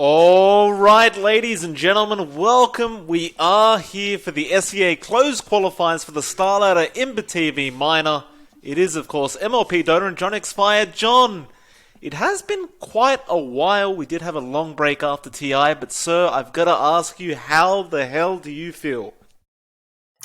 All right, ladies and gentlemen, welcome. We are here for the SEA closed qualifiers for the StarLadder Imber TV Minor. It is, of course, MLP Dota and John Expired. John, it has been quite a while. We did have a long break after TI, but sir, I've got to ask you, how the hell do you feel?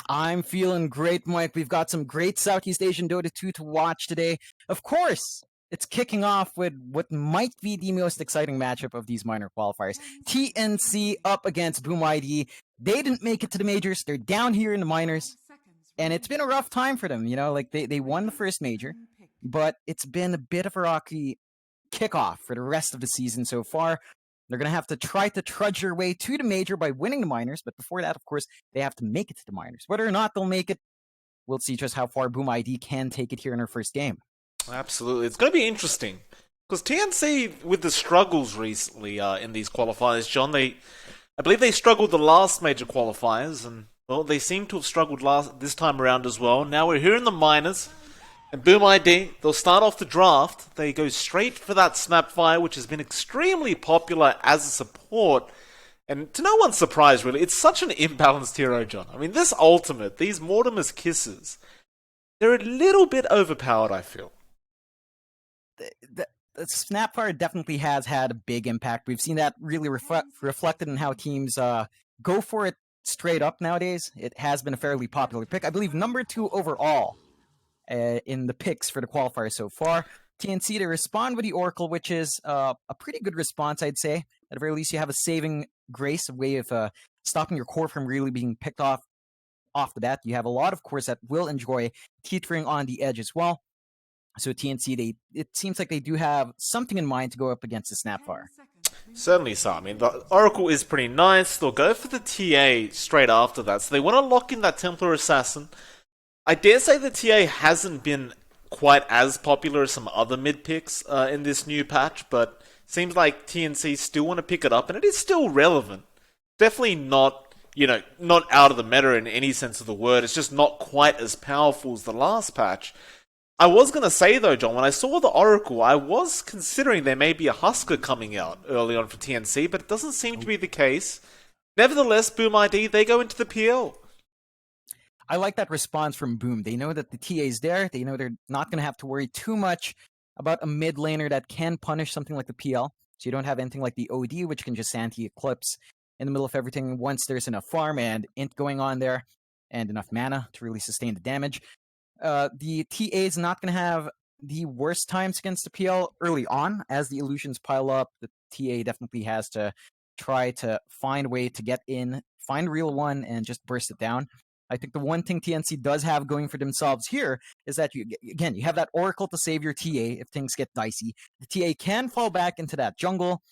I'm feeling great, Mike. We've got some great Southeast Asian Dota 2 to watch today. Of course, it's kicking off with what might be the most exciting matchup of these minor qualifiers. TNC up against Boom ID. They didn't make it to the majors. They're down here in the minors. And it's been a rough time for them. You know, like they won the first major, but it's been a bit of a rocky kickoff for the rest of the season so far. They're going to have to try to trudge their way to the major by winning the minors, but before that, of course, they have to make it to the minors. Whether or not they'll make it, we'll see just how far Boom ID can take it here in their first game. Absolutely. It's going to be interesting. Because TNC, with the struggles recently in these qualifiers, John, I believe they struggled the last major qualifiers, and, well, they seem to have struggled this time around as well. Now we're here in the minors, and Boom ID, they'll start off the draft. They go straight for that Snapfire, which has been extremely popular as a support. And to no one's surprise, really, it's such an imbalanced hero, John. I mean, this ultimate, these Mortimer's Kisses, they're a little bit overpowered, I feel. The Snapfire definitely has had a big impact. We've seen that really reflected in how teams go for it straight up nowadays. It has been a fairly popular pick. I believe number 2 overall in the picks for the qualifier so far. TNC, they respond with the Oracle, which is a pretty good response, I'd say. At the very least, you have a saving grace, a way of stopping your core from really being picked off the bat. You have a lot of cores that will enjoy teetering on the edge as well. So TNC, it seems like they do have something in mind to go up against the Snapfire. Certainly so. I mean, the Oracle is pretty nice. They'll go for the TA straight after that. So they want to lock in that Templar Assassin. I dare say the TA hasn't been quite as popular as some other mid picks in this new patch, but seems like TNC still want to pick it up, and it is still relevant. Definitely not, not out of the meta in any sense of the word. It's just not quite as powerful as the last patch. I was going to say, though, John, when I saw the Oracle, I was considering there may be a Husker coming out early on for TNC, but it doesn't seem to be the case. Nevertheless, Boom ID, they go into the PL. I like that response from Boom. They know that the TA is there. They know they're not going to have to worry too much about a mid laner that can punish something like the PL. So you don't have anything like the OD, which can just anti-eclipse in the middle of everything once there's enough farm and int going on there and enough mana to really sustain the damage. The TA is not going to have the worst times against the PL early on. As the illusions pile up, the TA definitely has to try to find a way to get in, find real one, and just burst it down. I think the one thing TNC does have going for themselves here is that, you have that Oracle to save your TA if things get dicey. The TA can fall back into that jungle,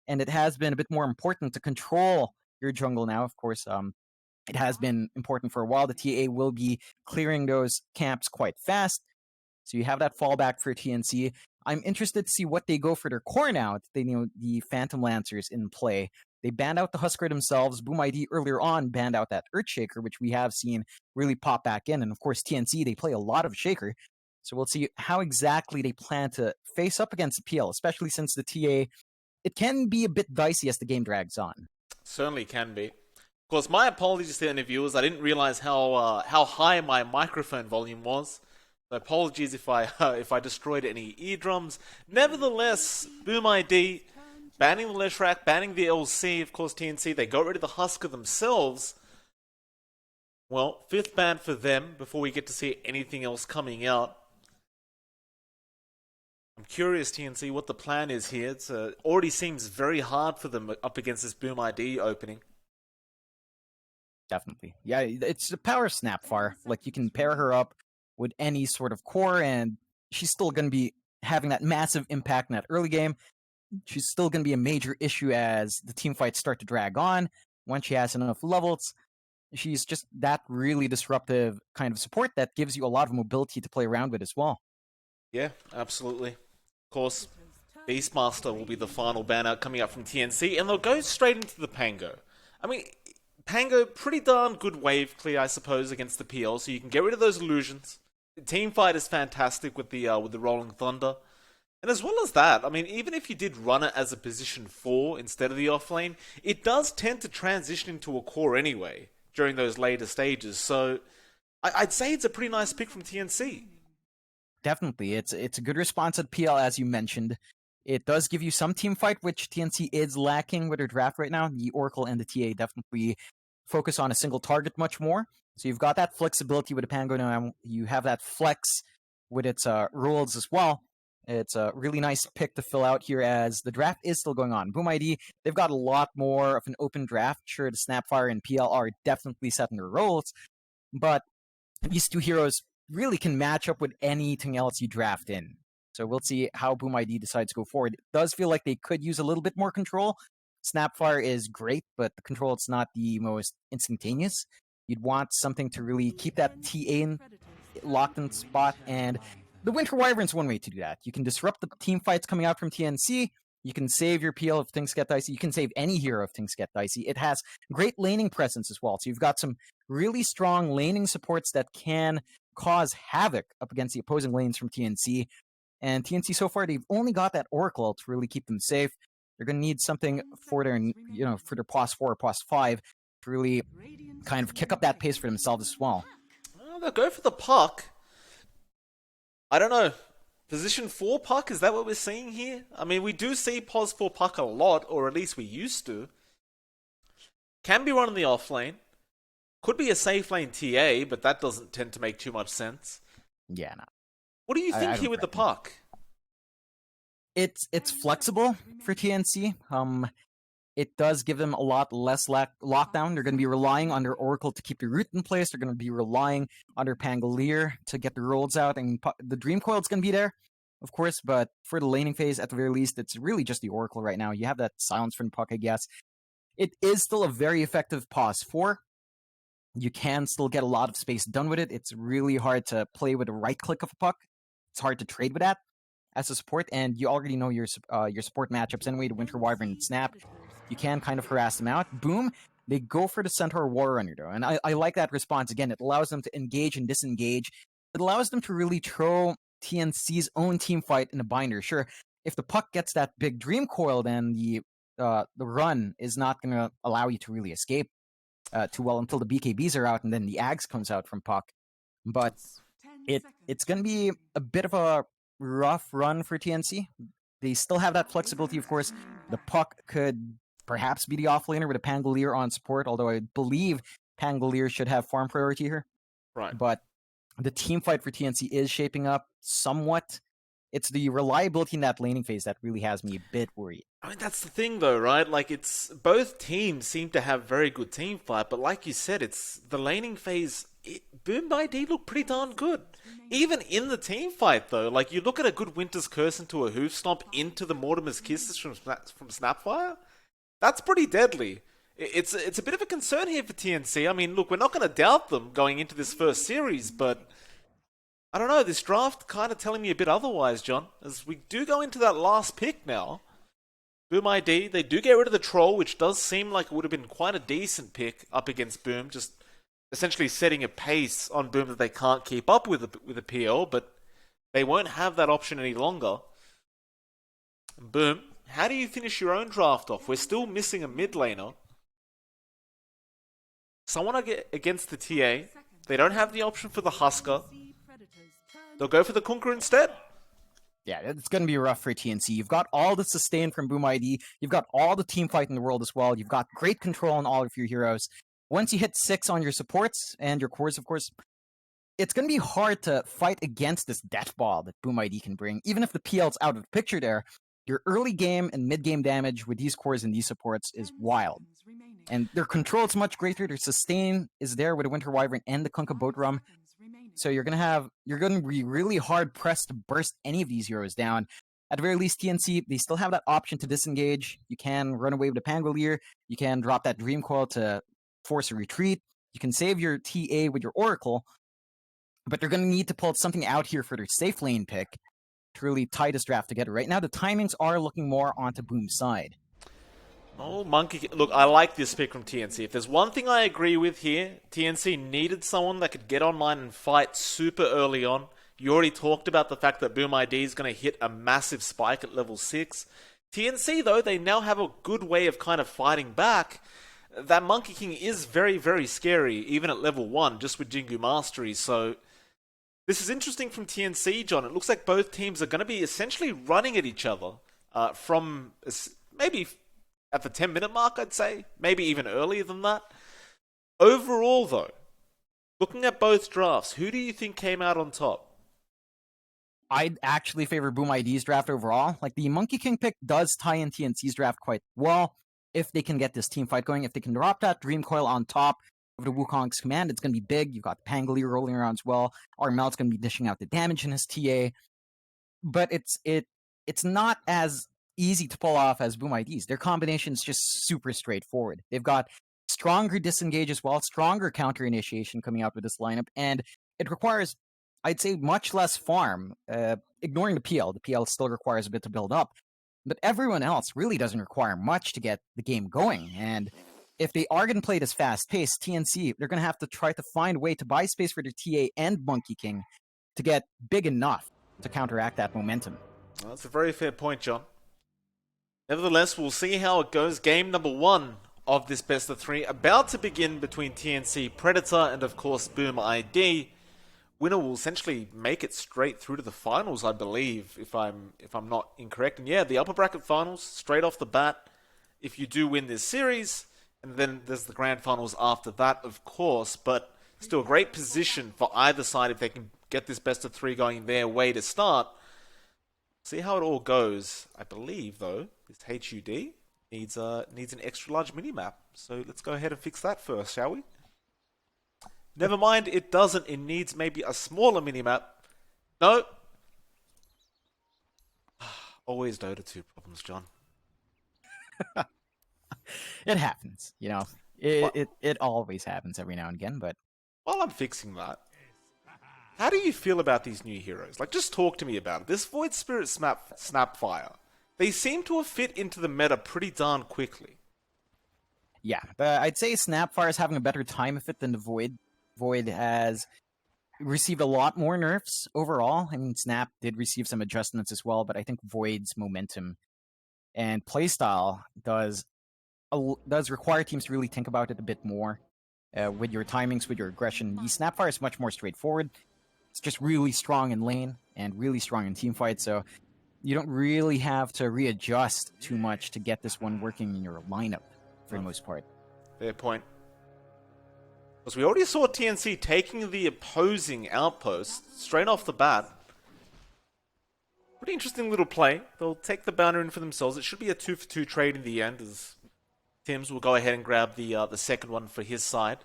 and it has been a bit more important to control your jungle now. Of course, it has been important for a while. The TA will be clearing those camps quite fast. So you have that fallback for TNC. I'm interested to see what they go for their core now. They the Phantom Lancers in play. They banned out the Husker themselves. Boom ID earlier on banned out that Earthshaker, which we have seen really pop back in. And of course, TNC, they play a lot of Shaker. So we'll see how exactly they plan to face up against the PL, especially since the TA, it can be a bit dicey as the game drags on. Certainly can be. Of course, my apologies to any viewers. I didn't realize how high my microphone volume was. So apologies if I destroyed any eardrums. Nevertheless, Boom ID banning the Leshrac, banning the LC. Of course, TNC, they got rid of the Husker themselves. Well, 5th ban for them before we get to see anything else coming out. I'm curious, TNC, what the plan is here. It already seems very hard for them up against this Boom ID opening. Definitely. Yeah, it's the power Snapfire. Like, you can pair her up with any sort of core, and she's still going to be having that massive impact in that early game. She's still going to be a major issue as the team fights start to drag on. Once she has enough levels, she's just that really disruptive kind of support that gives you a lot of mobility to play around with as well. Yeah, absolutely. Of course, Beastmaster will be the final ban out coming up from TNC, and they'll go straight into the Pango. I mean, Pango, pretty darn good wave clear, I suppose, against the PL, so you can get rid of those illusions. The team fight is fantastic with the Rolling Thunder. And as well as that, I mean, even if you did run it as a position 4 instead of the offlane, it does tend to transition into a core anyway during those later stages. So I'd say it's a pretty nice pick from TNC. Definitely, it's a good response at PL, as you mentioned. It does give you some team fight, which TNC is lacking with their draft right now. The Oracle and the TA definitely focus on a single target much more. So you've got that flexibility with the Pango now. You have that flex with its rules as well. It's a really nice pick to fill out here as the draft is still going on. Boom ID, they've got a lot more of an open draft. Sure, the Snapfire and PL are definitely setting their roles, but these two heroes really can match up with anything else you draft in. So we'll see how Boom ID decides to go forward. It does feel like they could use a little bit more control. Snapfire is great, but the control is not the most instantaneous. You'd want something to really keep that TA in locked in spot, and the Winter Wyvern's one way to do that. You can disrupt the team fights coming out from TNC. You can save your PL if things get dicey. You can save any hero if things get dicey. It has great laning presence as well. So you've got some really strong laning supports that can cause havoc up against the opposing lanes from TNC. And TNC so far, they've only got that Oracle to really keep them safe. They're going to need something for their, for their plus 4 or plus 5 to really kind of kick up that pace for themselves as well. Well, they'll go for the puck. I don't know. Position 4 puck, is that what we're seeing here? I mean, we do see pos 4 puck a lot, or at least we used to. Can be run in the off lane. Could be a safe lane TA, but that doesn't tend to make too much sense. Yeah, no. What do you think here with the puck? It's flexible for TNC. It does give them a lot less lockdown. They're going to be relying on their Oracle to keep the root in place. They're going to be relying on their Pangolier to get the rolls out, and the Dream Coil's going to be there, of course, but for the laning phase, at the very least, it's really just the Oracle right now. You have that silence from the puck, I guess. It is still a very effective pause 4. You can still get a lot of space done with it. It's really hard to play with a right click of a puck. It's hard to trade with that as a support, and you already know your support matchups anyway, the Winter Wyvern and Snap. You can kind of harass them out. Boom, they go for the Centaur War Runner though, and I like that response. Again, it allows them to engage and disengage. It allows them to really throw TNC's own team fight in a binder. Sure, if the puck gets that big Dream Coil, then the run is not going to allow you to really escape too well until the BKBs are out, and then the Ags comes out from puck. But it's going to be a bit of a rough run for TNC. They still have that flexibility, of course. The puck could perhaps be the offlaner with a Pangolier on support, although I believe Pangolier should have farm priority here. Right. But the team fight for TNC is shaping up somewhat. It's the reliability in that laning phase that really has me a bit worried. I mean, that's the thing though, right? Like, it's both teams seem to have very good team fight, but like you said, it's the laning phase. Boom ID looked pretty darn good. Even in the team fight though, like, you look at a good Winter's Curse into a Hoof Stomp into the Mortimer's Kisses from Snapfire. That's pretty deadly. It's a bit of a concern here for TNC. I mean, look, we're not going to doubt them going into this first series, but I don't know, this draft kind of telling me a bit otherwise, John, as we do go into that last pick now. Boom ID, they do get rid of the Troll, which does seem like it would have been quite a decent pick up against Boom, just essentially setting a pace on Boom that they can't keep up with a PL, but they won't have that option any longer. Boom, how do you finish your own draft off? We're still missing a mid laner. Someone against the TA. They don't have the option for the Husker. They'll go for the Kunkka instead. Yeah, it's going to be rough for TNC. You've got all the sustain from Boom ID. You've got all the team fight in the world as well. You've got great control on all of your heroes. Once you hit 6 on your supports and your cores, of course, it's going to be hard to fight against this death ball that Boom ID can bring. Even if the PL's out of the picture there, your early game and mid game damage with these cores and these supports is wild. And their control is much greater. Their sustain is there with the Winter Wyvern and the Kunkka Boat Rum. So you're going to be really hard pressed to burst any of these heroes down. At the very least, TNC, they still have that option to disengage. You can run away with a Pangolier. You can drop that Dream Coil to force a retreat. You can save your TA with your Oracle. But they're going to need to pull something out here for their safe lane pick to really tie this draft together. Right now, the timings are looking more onto Boom's side. Oh, Monkey. Look, I like this pick from TNC. If there's one thing I agree with here, TNC needed someone that could get online and fight super early on. You already talked about the fact that Boom ID is going to hit a massive spike at level 6. TNC, though, they now have a good way of kind of fighting back. That Monkey King is very, very scary, even at level 1, just with Jingu Mastery, so this is interesting from TNC, John. It looks like both teams are going to be essentially running at each other from maybe at the 10-minute mark, I'd say. Maybe even earlier than that. Overall, though, looking at both drafts, who do you think came out on top? I'd actually favor Boom ID's draft overall. Like, the Monkey King pick does tie in TNC's draft quite well if they can get this team fight going. If they can drop that Dream Coil on top of the Wukong's command, it's going to be big. You've got the Pangolier rolling around as well. Armel's going to be dishing out the damage in his TA. But it's not as easy to pull off as Boom ID's. Their combination is just super straightforward. They've got stronger disengage as well, stronger counter initiation coming out with this lineup, and it requires, I'd say, much less farm. Ignoring the PL. The PL still requires a bit to build up. But everyone else really doesn't require much to get the game going. And if they are going to play this fast-paced, TNC, they're going to have to try to find a way to buy space for their TA and Monkey King to get big enough to counteract that momentum. Well, that's a very fair point, John. Nevertheless, we'll see how it goes. Game number 1 of this best of 3 about to begin between TNC Predator and, of course, Boom ID. Winner will essentially make it straight through to the finals, I believe, if I'm not incorrect. And yeah, the upper bracket finals straight off the bat. If you do win this series, and then there's the grand finals after that, of course. But still a great position for either side if they can get this best of 3 going their way to start. See how it all goes. I believe, though, this HUD needs an extra large minimap. So let's go ahead and fix that first, shall we? Never mind, it doesn't. It needs maybe a smaller minimap. No. Always Dota 2 problems, John. It happens, you know. It always happens every now and again, but while I'm fixing that, how do you feel about these new heroes? Like, just talk to me about it. This Void Spirit Snapfire, they seem to have fit into the meta pretty darn quickly. Yeah, but I'd say Snapfire is having a better time of it than the Void. Void has received a lot more nerfs overall. I mean, Snap did receive some adjustments as well, but I think Void's momentum and playstyle does require teams to really think about it a bit more with your timings, with your aggression. The Snapfire is much more straightforward. It's just really strong in lane and really strong in team fight, so you don't really have to readjust too much to get this one working in your lineup for the most part. Fair point. Because we already saw TNC taking the opposing outpost straight off the bat. Pretty interesting little play. They'll take the banner in for themselves. It should be a 2-for-2 trade in the end, as Tims will go ahead and grab the second one for his side.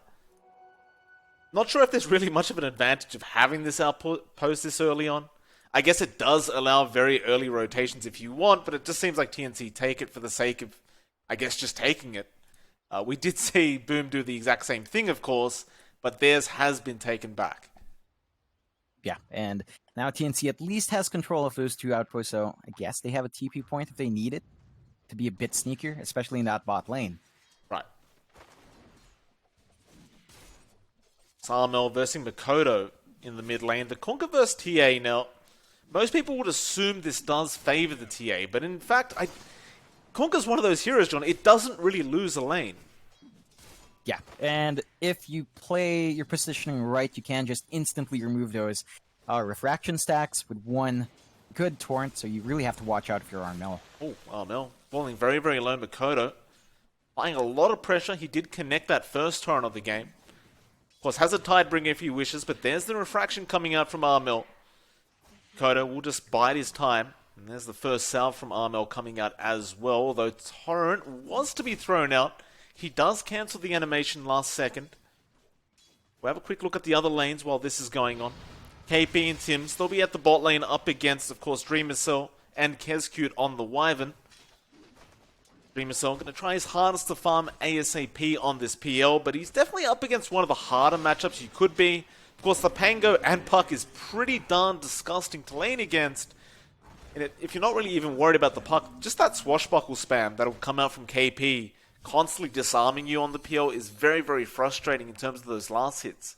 Not sure if there's really much of an advantage of having this outpost this early on. I guess it does allow very early rotations if you want, but it just seems like TNC take it for the sake of, I guess, just taking it. We did see Boom do the exact same thing, of course, but theirs has been taken back. Yeah, and now TNC at least has control of those two outposts, so I guess they have a TP point if they need it to be a bit sneakier, especially in that bot lane. Right. Sarmel versus Makoto in the mid lane. The Kunkka versus TA now. Most people would assume this does favor the TA, but in fact, Kunkka's one of those heroes, John. It doesn't really lose a lane. Yeah, and if you play your positioning right, you can just instantly remove those refraction stacks with one good torrent, so you really have to watch out if you're Armel. Oh, Armel. Falling very, very low. Makoto applying a lot of pressure. He did connect that first torrent of the game. Of course, has a Tidebringer if he wishes, but there's the refraction coming out from Armel. Makoto will just bide his time. And there's the first salve from Armel coming out as well, although Torrent was to be thrown out. He does cancel the animation last second. We'll have a quick look at the other lanes while this is going on. KP and Tims, they'll be at the bot lane up against, of course, Dreamercell and Kezcute on the Wyvern. Dreamercell going to try his hardest to farm ASAP on this PL, but he's definitely up against one of the harder matchups you could be. Of course, the Pango and Puck is pretty darn disgusting to lane against. And if you're not really even worried about the Puck, just that swashbuckle spam that'll come out from KP, constantly disarming you on the PL, is very, very frustrating in terms of those last hits.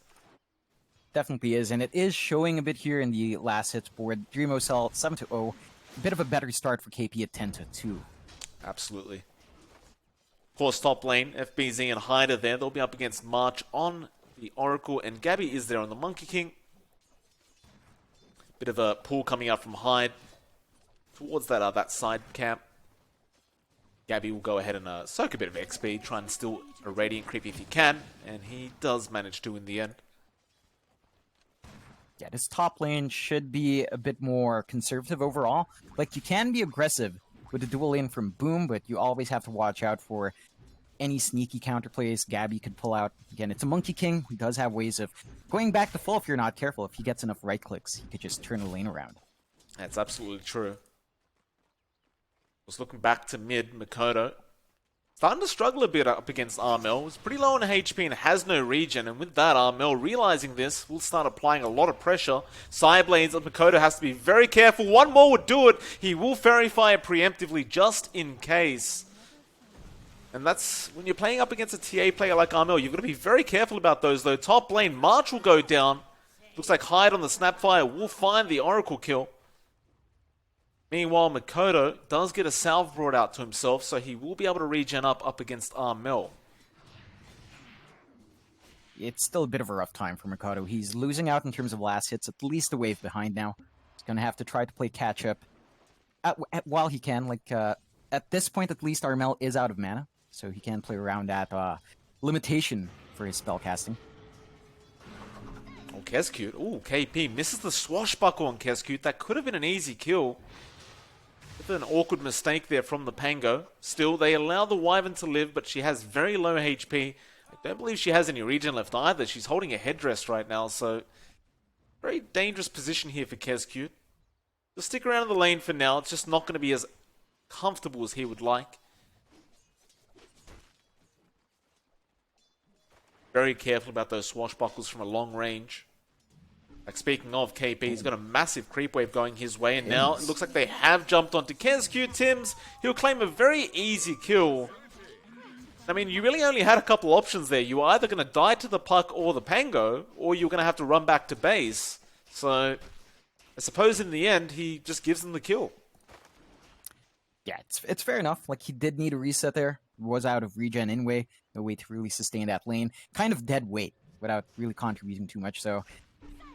definitely is, and it is showing a bit here in the last hits board. Dreamocell 7-0, a bit of a better start for KP at 10-2. Absolutely. Of course, top lane, FBZ and Hyder there. They'll be up against March on the Oracle, and Gabby is there on the Monkey King. Bit of a pull coming out from Hyde towards that side camp. Gabby will go ahead and soak a bit of XP, try and steal a Radiant Creep if he can, and he does manage to in the end. Yeah, this top lane should be a bit more conservative overall. Like, you can be aggressive with the dual lane from Boom, but you always have to watch out for any sneaky counterplays Gabby could pull out. Again, it's a Monkey King who does have ways of going back to full if you're not careful. If he gets enough right clicks, he could just turn the lane around. That's absolutely true. Was looking back to mid, Makoto starting to struggle a bit up against Armel. Was pretty low on HP and has no regen, and with that, Armel realizing this will start applying a lot of pressure. Psyblades of Makoto has to be very careful. One more would do it. He will Fairy Fire preemptively just in case. And that's when you're playing up against a TA player like Armel. You've got to be very careful about those though. Top lane, March will go down. Looks like Hyde on the Snapfire will find the Oracle kill. Meanwhile, Makoto does get a salve brought out to himself, so he will be able to regen up against Armel. It's still a bit of a rough time for Makoto. He's losing out in terms of last hits, at least a wave behind now. He's going to have to try to play catch-up while he can. Like, at this point, at least, Armel is out of mana, so he can play around that limitation for his spell casting. Oh, Kescute. Ooh, KP misses the swashbuckle on Kescute. That could have been an easy kill. An awkward mistake there from the Pango. Still, they allow the Wyvern to live, but she has very low HP. I don't believe she has any regen left either. She's holding a headdress right now, so very dangerous position here for Kescute. Just stick around in the lane for now. It's just not going to be as comfortable as he would like. Very careful about those swashbuckles from a long range. Like, speaking of KP, he's got a massive creep wave going his way, and now it looks like they have jumped onto Kescute. Tims, he'll claim a very easy kill. I mean, you really only had a couple options there. You were either going to die to the Puck or the Pango, or you're going to have to run back to base. So, I suppose in the end, he just gives them the kill. Yeah, it's fair enough. Like, he did need a reset there. Was out of regen anyway. No way to really sustain that lane. Kind of dead weight without really contributing too much, so...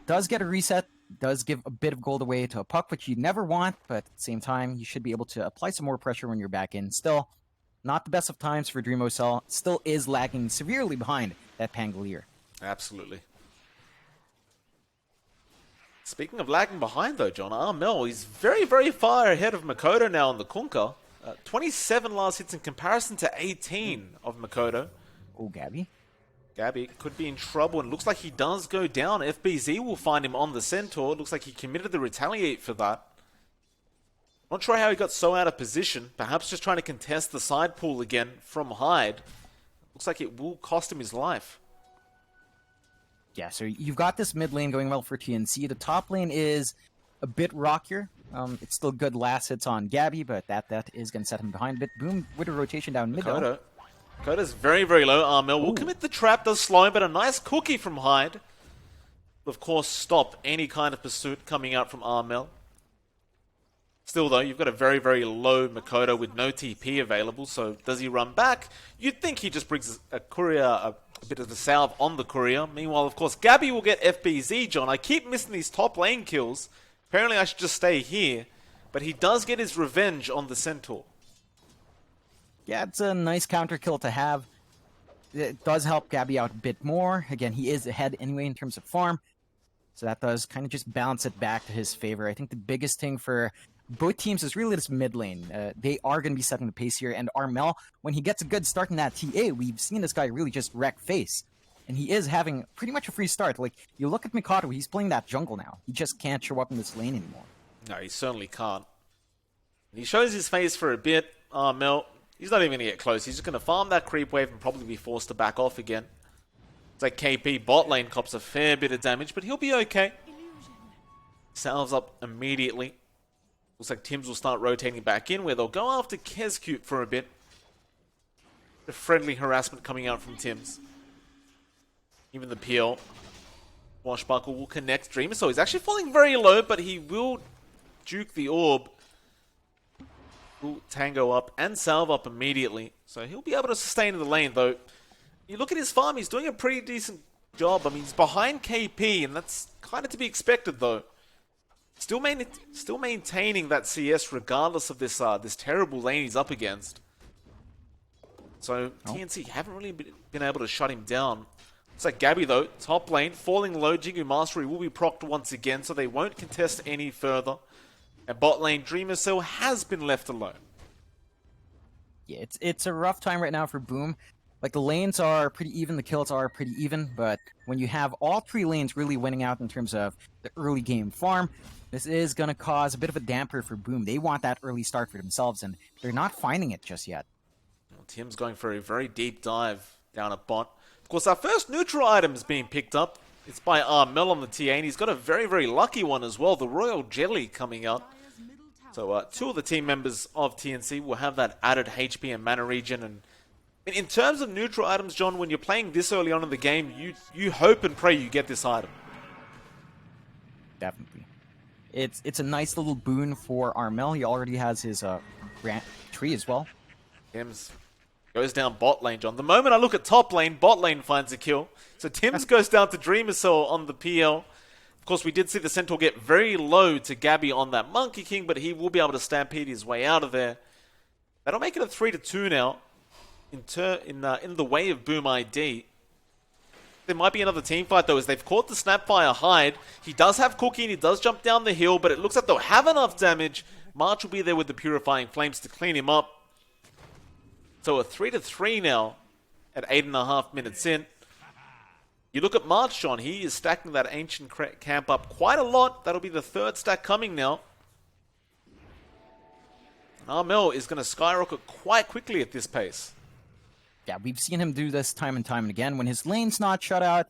Does get a reset, does give a bit of gold away to a Puck, which you never want, but at the same time, you should be able to apply some more pressure when you're back in. Still, not the best of times for Dreamocell. Still is lagging severely behind that Pangolier. Absolutely. Speaking of lagging behind, though, John, Armel is very, very far ahead of Makoto now on the Kunkka. 27 last hits in comparison to 18 of Makoto. Oh, Gabby. Gabby could be in trouble, and looks like he does go down. FBZ will find him on the Centaur. Looks like he committed the retaliate for that. Not sure how he got so out of position. Perhaps just trying to contest the side pull again from Hyde. Looks like it will cost him his life. Yeah, so you've got this mid lane going well for TNC. The top lane is a bit rockier. It's still good last hits on Gabby, but that is going to set him behind a bit. Boom with a rotation down mid. Makoto's very, very low. Armel will commit the trap, does slow him, but a nice cookie from Hyde. Of course, stop any kind of pursuit coming out from Armel. Still, though, you've got a very, very low Makoto with no TP available, so does he run back? You'd think he just brings a courier, a bit of the salve on the courier. Meanwhile, of course, Gabby will get FBZ, John. I keep missing these top lane kills. Apparently, I should just stay here. But he does get his revenge on the Centaur. Yeah, it's a nice counter kill to have. It does help Gabby out a bit more. Again, he is ahead anyway in terms of farm. So that does kind of just balance it back to his favor. I think the biggest thing for both teams is really this mid lane. They are going to be setting the pace here. And Armel, when he gets a good start in that TA, we've seen this guy really just wreck face. And he is having pretty much a free start. Like, you look at Mikado, he's playing that jungle now. He just can't show up in this lane anymore. No, he certainly can't. He shows his face for a bit. Armel, he's not even going to get close. He's just going to farm that creep wave and probably be forced to back off again. It's like KP bot lane cops a fair bit of damage, but he'll be okay. Salves up immediately. Looks like Tims will start rotating back in, where they'll go after Kescute for a bit. The friendly harassment coming out from Tims. Even the peel. Washbuckle will connect Dreamer, so he's actually falling very low, but he will juke the orb. Will tango up and salve up immediately, so he'll be able to sustain in the lane, though. You look at his farm, he's doing a pretty decent job. I mean, he's behind KP, and that's kind of to be expected, though. Still maintaining that CS regardless of this this terrible lane he's up against. So TNC haven't really been able to shut him down. Looks like Gabby, though, top lane, falling low. Jingu Mastery will be procced once again, so they won't contest any further. And bot lane, Dreamer Cell has been left alone. Yeah, it's a rough time right now for Boom. Like, the lanes are pretty even, the kills are pretty even, but when you have all three lanes really winning out in terms of the early game farm, this is going to cause a bit of a damper for Boom. They want that early start for themselves, and they're not finding it just yet. Well, Tim's going for a very deep dive down at bot. Of course, our first neutral item is being picked up. It's by Armel on the TA, and he's got a very, very lucky one as well, the Royal Jelly coming out. So two of the team members of TNC will have that added HP and mana regen. And in terms of neutral items, John, when you're playing this early on in the game, you hope and pray you get this item. Definitely. It's a nice little boon for Armel. He already has his grant tree as well. Tim's goes down bot lane, John. The moment I look at top lane, bot lane finds a kill. So Tim's goes down to Dreamer Cell on the PL. Of course, we did see the Centaur get very low to Gabby on that Monkey King, but he will be able to stampede his way out of there. That'll make it a 3-2 now. In the way of Boom ID. There might be another team fight, though, as they've caught the Snapfire Hide. He does have Cookie, and he does jump down the hill, but it looks like they'll have enough damage. March will be there with the Purifying Flames to clean him up. So a 3-3 now at 8.5 minutes in. You look at March, John. He is stacking that Ancient Camp up quite a lot. That'll be the third stack coming now. And Armel is going to skyrocket quite quickly at this pace. Yeah, we've seen him do this time and time and again. When his lane's not shut out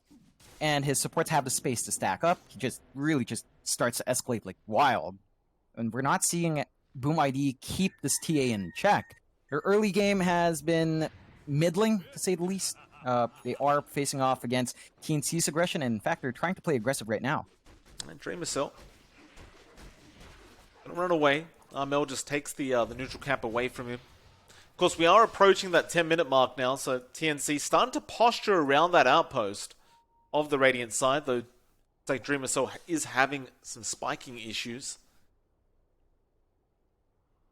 and his supports have the space to stack up, he just really just starts to escalate like wild. And we're not seeing Boom ID keep this TA in check. Their early game has been middling, to say the least. They are facing off against TNC's aggression, and in fact, they're trying to play aggressive right now. And Dreamer Cell gonna run away. Armel just takes the neutral camp away from him. Of course, we are approaching that 10-minute mark now, so TNC starting to posture around that outpost of the Radiant side, though it's like Dreamer Cell is having some spiking issues.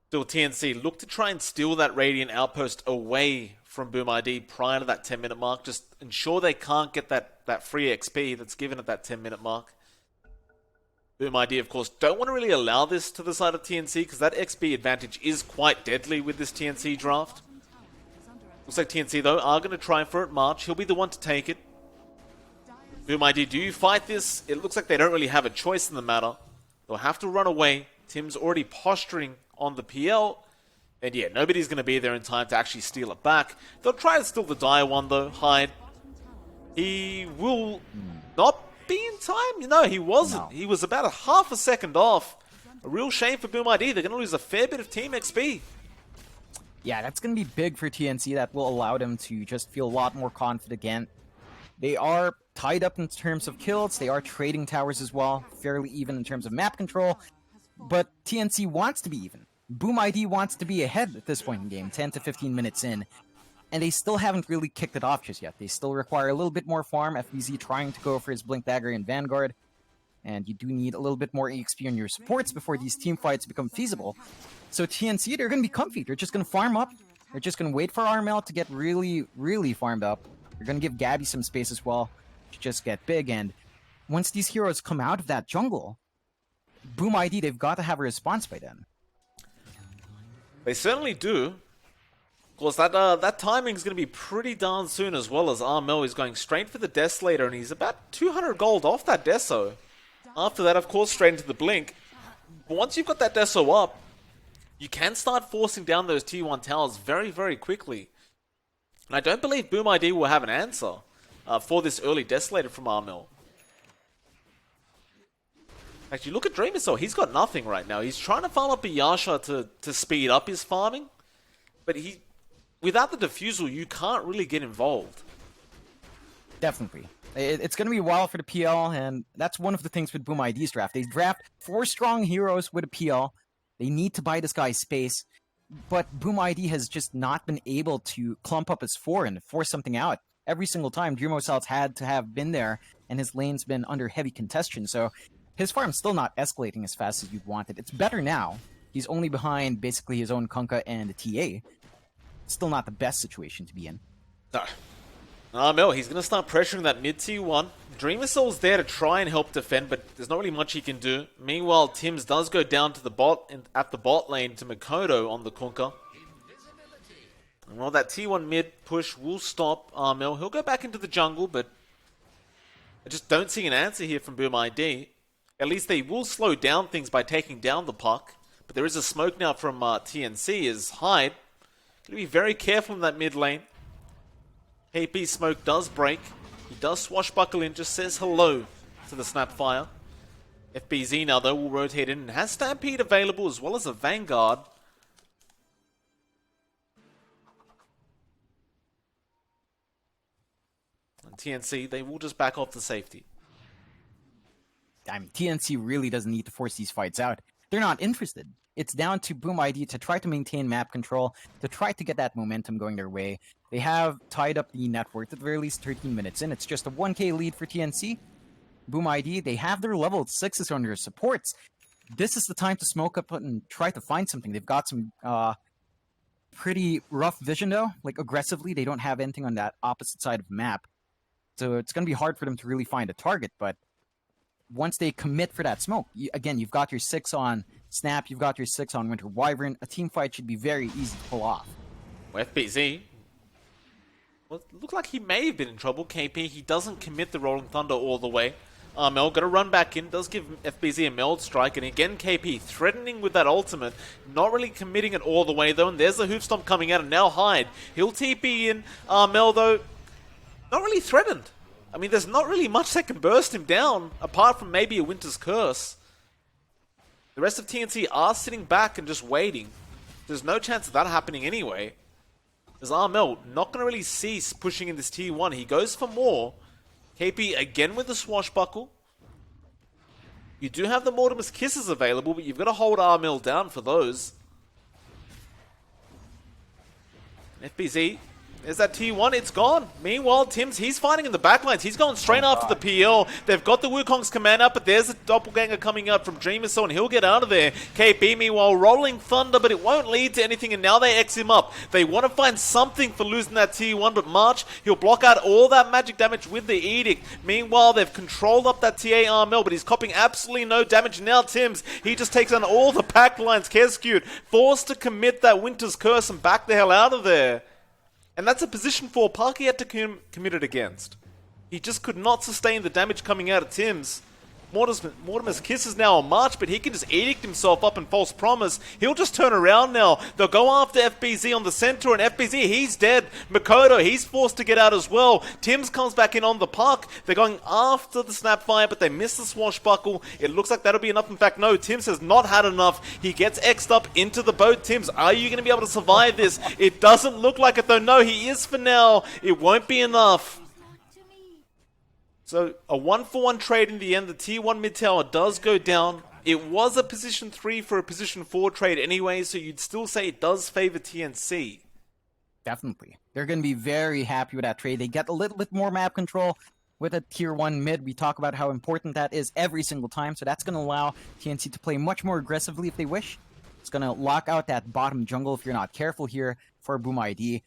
Still, TNC look to try and steal that Radiant outpost away from Boom ID prior to that 10-minute mark. Just ensure they can't get that free XP that's given at that 10-minute mark. Boom ID, of course, don't want to really allow this to the side of TNC because that XP advantage is quite deadly with this TNC draft. Looks like TNC, though, are going to try for it. March, he'll be the one to take it. Boom ID, do you fight this? It looks like they don't really have a choice in the matter. They'll have to run away. Tim's already posturing on the PL. And yeah, nobody's going to be there in time to actually steal it back. They'll try to steal the Dire one, though. Hide. He will not be in time? No, he wasn't. No. He was about a half a second off. A real shame for Boom ID. They're going to lose a fair bit of team XP. Yeah, that's going to be big for TNC. That will allow them to just feel a lot more confident again. They are tied up in terms of kills. They are trading towers as well. Fairly even in terms of map control. But TNC wants to be even. Boom ID wants to be ahead at this point in the game, 10 to 15 minutes in. And they still haven't really kicked it off just yet. They still require a little bit more farm. FBZ trying to go for his Blink Dagger and Vanguard. And you do need a little bit more EXP on your supports before these team fights become feasible. So TNC, they're going to be comfy. They're just going to farm up. They're just going to wait for Armel to get really, really farmed up. They're going to give Gabby some space as well to just get big. And once these heroes come out of that jungle, Boom ID, they've got to have a response by then. They certainly do. Of course, that timing is going to be pretty darn soon, as well as Armel is going straight for the Desolator, and he's about 200 gold off that Deso. After that, of course, straight into the Blink. But once you've got that Deso up, you can start forcing down those T1 towers very, very quickly. And I don't believe Boom ID will have an answer for this early Desolator from Armel. Actually, look at Dreamer Cell. He's got nothing right now. He's trying to farm up a Yasha to speed up his farming. But without the Diffusal, you can't really get involved. Definitely. It's going to be wild for the PL, and that's one of the things with Boom ID's draft. They draft 4 strong heroes with a PL. They need to buy this guy's space, but Boom ID has just not been able to clump up his 4 and force something out. Every single time, Dreamo Celts had to have been there, and his lane's been under heavy contention, so his farm's still not escalating as fast as you'd want it. It's better now. He's only behind basically his own Kunkka and the TA. Still not the best situation to be in. No. Mel, he's going to start pressuring that mid T1. Dreamer Soul's there to try and help defend, but there's not really much he can do. Meanwhile, Tims does go down to the bot at the bot lane to Mikoto on the Kunkka. And while that T1 mid push will stop Mel, he'll go back into the jungle, but I just don't see an answer here from Boom ID. At least they will slow down things by taking down the puck. But there is a smoke now from TNC as Hyde. Going to be very careful in that mid lane. KP smoke does break. He does swashbuckle in, just says hello to the Snapfire. FBZ now though will rotate in and has Stampede available as well as a Vanguard. And TNC, they will just back off to safety. I mean, TNC really doesn't need to force these fights out. They're not interested. It's down to Boom ID to try to maintain map control, to try to get that momentum going their way. They have tied up the net worth at the very least 13 minutes in. It's just a 1k lead for TNC. Boom ID, they have their level 6s on their supports. This is the time to smoke up and try to find something. They've got some pretty rough vision though. Like aggressively, they don't have anything on that opposite side of the map. So it's going to be hard for them to really find a target, but once they commit for that smoke, again, you've got your 6 on Snap, you've got your 6 on Winter Wyvern. A team fight should be very easy to pull off. Well, FBZ, well, it looked like he may have been in trouble. KP, he doesn't commit the Rolling Thunder all the way. Mel got to run back in, does give FBZ a meld strike, and again KP threatening with that ultimate, not really committing it all the way though, and there's the Hoof Stomp coming out, and now Hyde. He'll TP in. Mel though, not really threatened. I mean, there's not really much that can burst him down, apart from maybe a Winter's Curse. The rest of TNC are sitting back and just waiting. There's no chance of that happening anyway. As Armel not going to really cease pushing in this T1. He goes for more. KP again with the swashbuckle. You do have the Mortimer's Kisses available, but you've got to hold Armel down for those. FBZ, there's that T1, it's gone. Meanwhile, Tims, he's fighting in the backlines. He's going straight after the PL. They've got the Wukong's command up, but there's a doppelganger coming out from Dreamer Soul, and he'll get out of there. KP, meanwhile, rolling thunder, but it won't lead to anything, and now they X him up. They want to find something for losing that T1, but March, he'll block out all that magic damage with the Edict. Meanwhile, they've controlled up that TA Armel, but he's copping absolutely no damage. Now Tims, he just takes on all the backlines. Kescute, forced to commit that Winter's Curse and back the hell out of there. And that's a position 4 Parky had to commit it against. He just could not sustain the damage coming out of Tims. Mortimer's Kiss is now on March, but he can just edict himself up in False Promise. He'll just turn around now. They'll go after FBZ on the center, and FBZ, he's dead. Mikoto, he's forced to get out as well. Tims comes back in on the puck. They're going after the Snapfire, but they miss the swashbuckle. It looks like that'll be enough. In fact, no, Tims has not had enough. He gets X'd up into the boat. Tims, are you going to be able to survive this? It doesn't look like it, though. No, he is for now. It won't be enough. So, a 1-for-1 trade in the end. The T1 mid tower does go down. It was a position 3 for a position 4 trade anyway, so you'd still say it does favor TNC. Definitely. They're going to be very happy with that trade. They get a little bit more map control with a tier 1 mid. We talk about how important that is every single time, so that's going to allow TNC to play much more aggressively if they wish. It's going to lock out that bottom jungle if you're not careful here for Boom ID.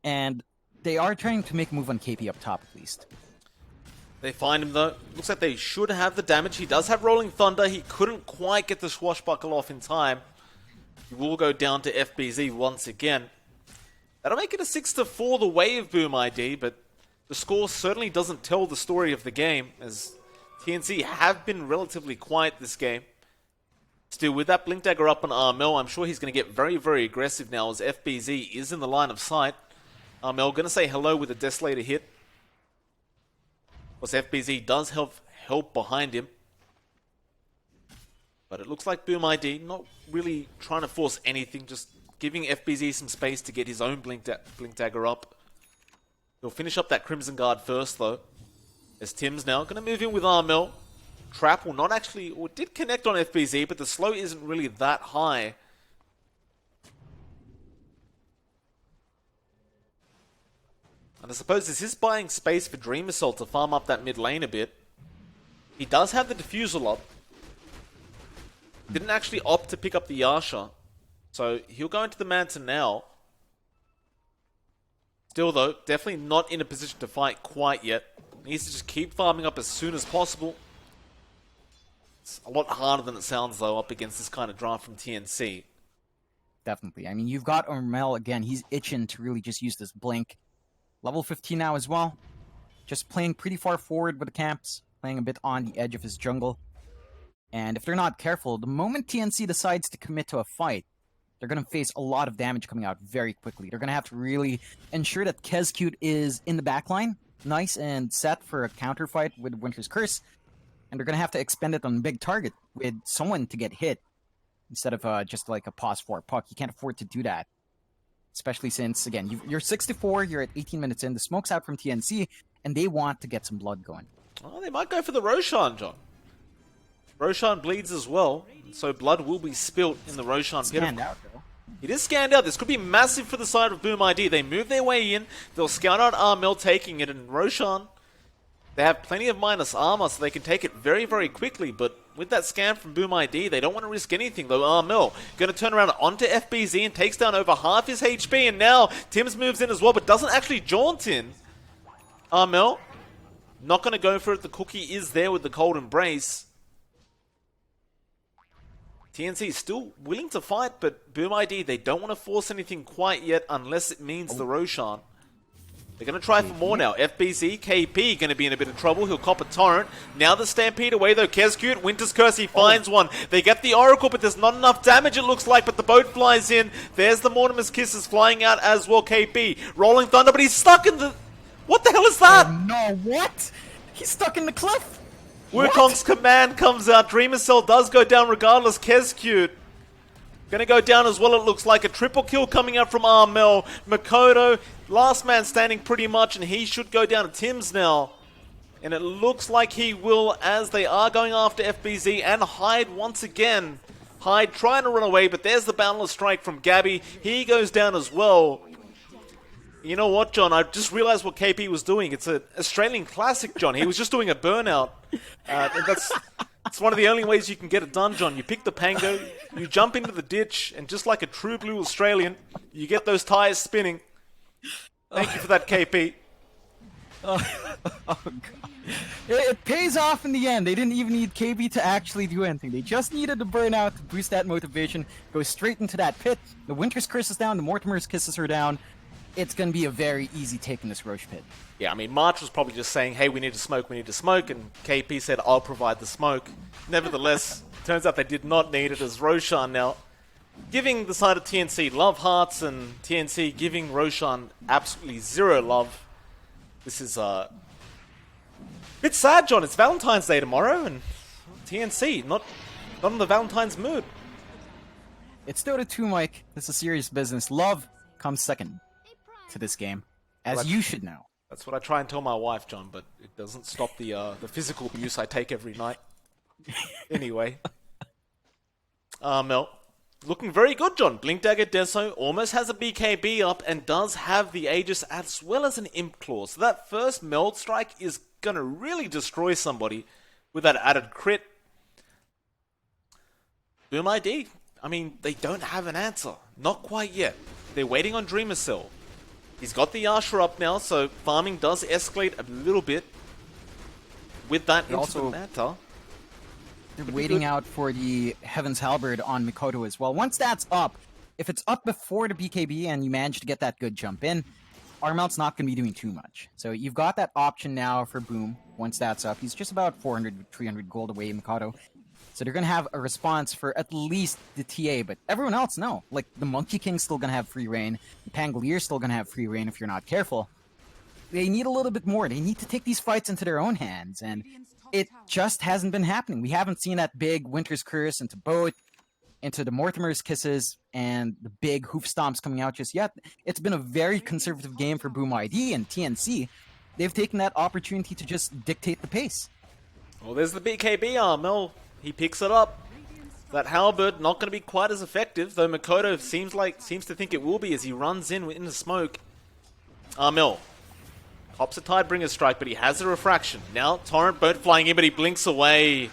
And they are trying to make a move on KP up top at least. They find him though. Looks like they should have the damage. He does have Rolling Thunder. He couldn't quite get the swashbuckle off in time. He will go down to FBZ once again. That'll make it a 6-4 the way of Boom ID, but the score certainly doesn't tell the story of the game, as TNC have been relatively quiet this game. Still, with that Blink Dagger up on Armel, I'm sure he's going to get very, very aggressive now, as FBZ is in the line of sight. Armel going to say hello with a Desolator hit. Of course, FBZ does have help behind him. But it looks like Boom ID not really trying to force anything, just giving FBZ some space to get his own Blink Dagger up. He'll finish up that Crimson Guard first, though. As Tim's now going to move in with Armel. Trap will not actually, or did connect on FBZ, but the slow isn't really that high. And I suppose this is buying space for Dream Assault to farm up that mid lane a bit. He does have the Diffusal up. Didn't actually opt to pick up the Yasha. So he'll go into the Manta now. Still though, definitely not in a position to fight quite yet. Needs to just keep farming up as soon as possible. It's a lot harder than it sounds, though, up against this kind of draft from TNC. Definitely. I mean, you've got Armel again. He's itching to really just use this blink. Level 15 now as well. Just playing pretty far forward with the camps. Playing a bit on the edge of his jungle. And if they're not careful, the moment TNC decides to commit to a fight, they're going to face a lot of damage coming out very quickly. They're going to have to really ensure that Kezcute is in the backline, nice and set for a counter fight with Winter's Curse. And they're going to have to expend it on a big target with someone to get hit instead of just like a pause for a puck. You can't afford to do that. Especially since, again, you're 64, you're at 18 minutes in, the smoke's out from TNC, and they want to get some blood going. Oh, they might go for the Roshan, John. Roshan bleeds as well, so blood will be spilt in the Roshan pit. Scanned out, though. It is scanned out. This could be massive for the side of Boom ID. They move their way in, they'll scout out Armel taking it, and Roshan, they have plenty of minus armor, so they can take it very, very quickly, but with that scan from Boom ID, they don't want to risk anything, though. Armel going to turn around onto FBZ and takes down over half his HP, and now Tims moves in as well, but doesn't actually jaunt in. Armel, not going to go for it. The cookie is there with the Cold Embrace. TNC is still willing to fight, but Boom ID, they don't want to force anything quite yet unless it means the Roshan. They're going to try for more now. FBZ, KP going to be in a bit of trouble. He'll cop a Torrent. Now the Stampede away though. Kezcute, Winter's Curse, he finds one. They get the Oracle, but there's not enough damage it looks like, but the boat flies in. There's the Mortimer's Kisses flying out as well, KP. Rolling Thunder, but he's stuck in the... What the hell is that? Oh, no, what? He's stuck in the cliff. Wukong's command comes out. Dreamer Cell does go down regardless. Kezcute gonna go down as well, it looks like. A triple kill coming out from Armel. Mikoto, last man standing pretty much, and he should go down to Tims now. And it looks like he will, as they are going after FBZ and Hyde once again. Hyde trying to run away, but there's the Boundless Strike from Gabby. He goes down as well. You know what, John? I just realized what KP was doing. It's an Australian classic, John. He was just doing a burnout. It's one of the only ways you can get it done, John. You pick the Pango, you jump into the ditch, and just like a true blue Australian, you get those tires spinning. Thank you for that, KP. Oh, God. It pays off in the end. They didn't even need KB to actually do anything. They just needed the burnout to boost that motivation, go straight into that pit. The Winter's Curse is down, the Mortimer's Kisses are down. It's going to be a very easy take in this Roche pit. Yeah, I mean, March was probably just saying, hey, we need to smoke, and KP said, I'll provide the smoke. Nevertheless, turns out they did not need it, as Roshan now giving the side of TNC love hearts, and TNC giving Roshan absolutely zero love. This is a bit sad, John. It's Valentine's Day tomorrow, and TNC, not in the Valentine's mood. It's Dota 2, Mike. This is serious business. Love comes second to this game, as you should know. That's what I try and tell my wife, John, but it doesn't stop the physical abuse I take every night. Anyway. Mel. Looking very good, John. Blink Dagger Deso almost has a BKB up and does have the Aegis as well as an Imp Claw. So that first Meld Strike is going to really destroy somebody with that added crit. Boom ID. I mean, they don't have an answer. Not quite yet. They're waiting on Dreamer Cell. He's got the Yasha up now, so farming does escalate a little bit with that into the meta. They're waiting out for the Heaven's Halberd on Mikoto as well. Once that's up, if it's up before the BKB and you manage to get that good jump in, Armel's not going to be doing too much. So you've got that option now for Boom. Once that's up, he's just about 400, 300 gold away, Mikoto. So they're going to have a response for at least the TA, but everyone else, no. Like, the Monkey King's still going to have free reign. The Pangalier's still going to have free reign if you're not careful. They need a little bit more. They need to take these fights into their own hands, and it just hasn't been happening. We haven't seen that big Winter's Curse into Boat, into the Mortimer's Kisses, and the big hoof stomps coming out just yet. It's been a very conservative game for Boom ID and TNC. they've taken that opportunity to just dictate the pace. Well, there's the BKB Armel. He picks it up. That halberd not going to be quite as effective, though Mikoto seems to think it will be as he runs in the smoke. Armel pops a Tidebringer strike, but he has a refraction. Now Torrent boat flying in, but he blinks away.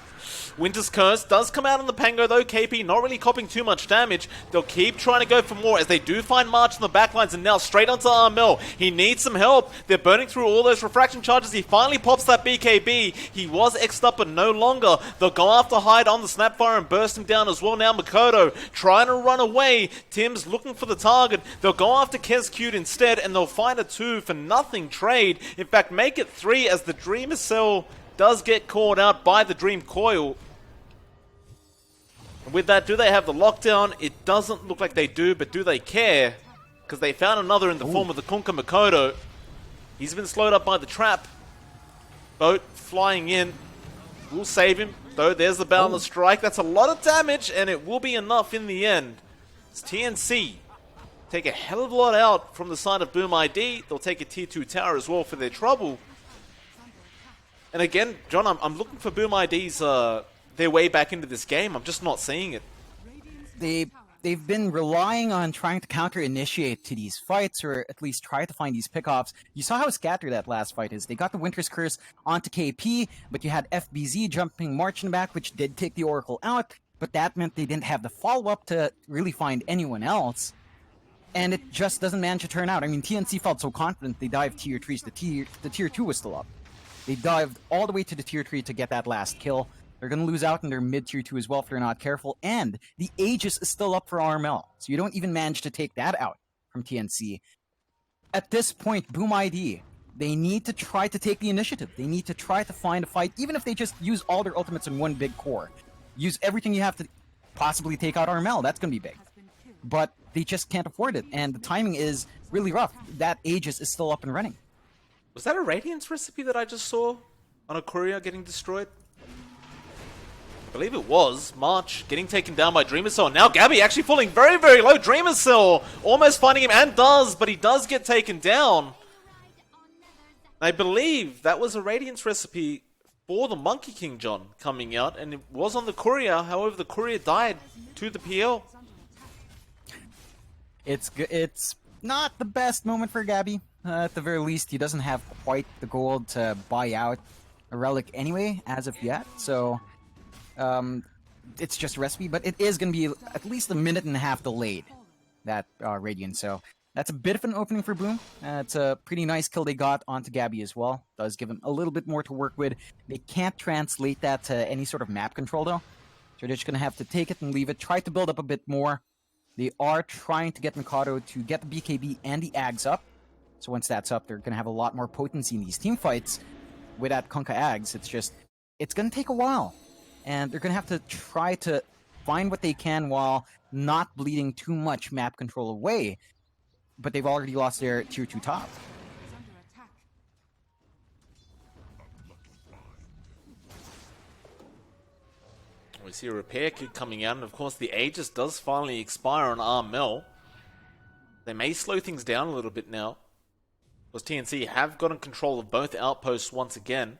Winter's Curse does come out on the Pango though. KP not really copping too much damage. They'll keep trying to go for more as they do find March in the backlines, and now straight onto Armel. He needs some help. They're burning through all those refraction charges. He finally pops that BKB. He was X'd up, but no longer. They'll go after Hyde on the Snapfire and burst him down as well. Now Mikoto trying to run away. Tim's looking for the target. They'll go after Kescute instead, and they'll find a 2 for nothing trade. In fact, make it 3 as the Dreamer Cell does get caught out by the Dream Coil. With that, do they have the lockdown? It doesn't look like they do, but do they care? Because they found another in the form of the Kunkka Mikoto. He's been slowed up by the trap. Boat flying in. Will save him, though there's the Boundless Strike. That's a lot of damage, and it will be enough in the end. It's TNC. Take a hell of a lot out from the side of Boom ID. They'll take a tier 2 tower as well for their trouble. And again, John, I'm looking for Boom ID's their way back into this game. I'm just not seeing it. They've been relying on trying to counter-initiate to these fights, or at least try to find these pickoffs. You saw how scattered that last fight is. They got the Winter's Curse onto KP, but you had FBZ jumping March in the back, which did take the Oracle out, but that meant they didn't have the follow-up to really find anyone else. And it just doesn't manage to turn out. I mean, TNC felt so confident they dived tier 3s. The tier 2 was still up. They dived all the way to the tier 3 to get that last kill. They're going to lose out in their mid-tier 2 as well if they're not careful. And the Aegis is still up for RML. So you don't even manage to take that out from TNC. At this point, Boom ID, they need to try to take the initiative. They need to try to find a fight, even if they just use all their ultimates in one big core. Use everything you have to possibly take out RML. That's going to be big. But they just can't afford it. And the timing is really rough. That Aegis is still up and running. Was that a Radiance recipe that I just saw on a courier getting destroyed? I believe it was. March getting taken down by Dreamer Cell. Now Gabby actually falling very, very low. Dreamer Cell almost finding him, and does, but he does get taken down. I believe that was a Radiance recipe for the Monkey King, John, coming out, and it was on the courier. However, the courier died to the PL. It's not the best moment for Gabby. At the very least, he doesn't have quite the gold to buy out a relic anyway, as of yet. So it's just a recipe, but it is going to be at least a minute and a half delayed, that Radiant. So that's a bit of an opening for Boom. It's a pretty nice kill they got onto Gabby as well. Does give him a little bit more to work with. They can't translate that to any sort of map control, though. So they're just going to have to take it and leave it. Try to build up a bit more. They are trying to get Mikado to get the BKB and the Ags up. So once that's up, they're going to have a lot more potency in these team fights. With that Kunkka Ags, it's going to take a while. And they're going to have to try to find what they can while not bleeding too much map control away. But they've already lost their tier 2 top. We see a repair kit coming out, and of course the Aegis does finally expire on Armel. They may slow things down a little bit now, because TNC have gotten control of both outposts once again.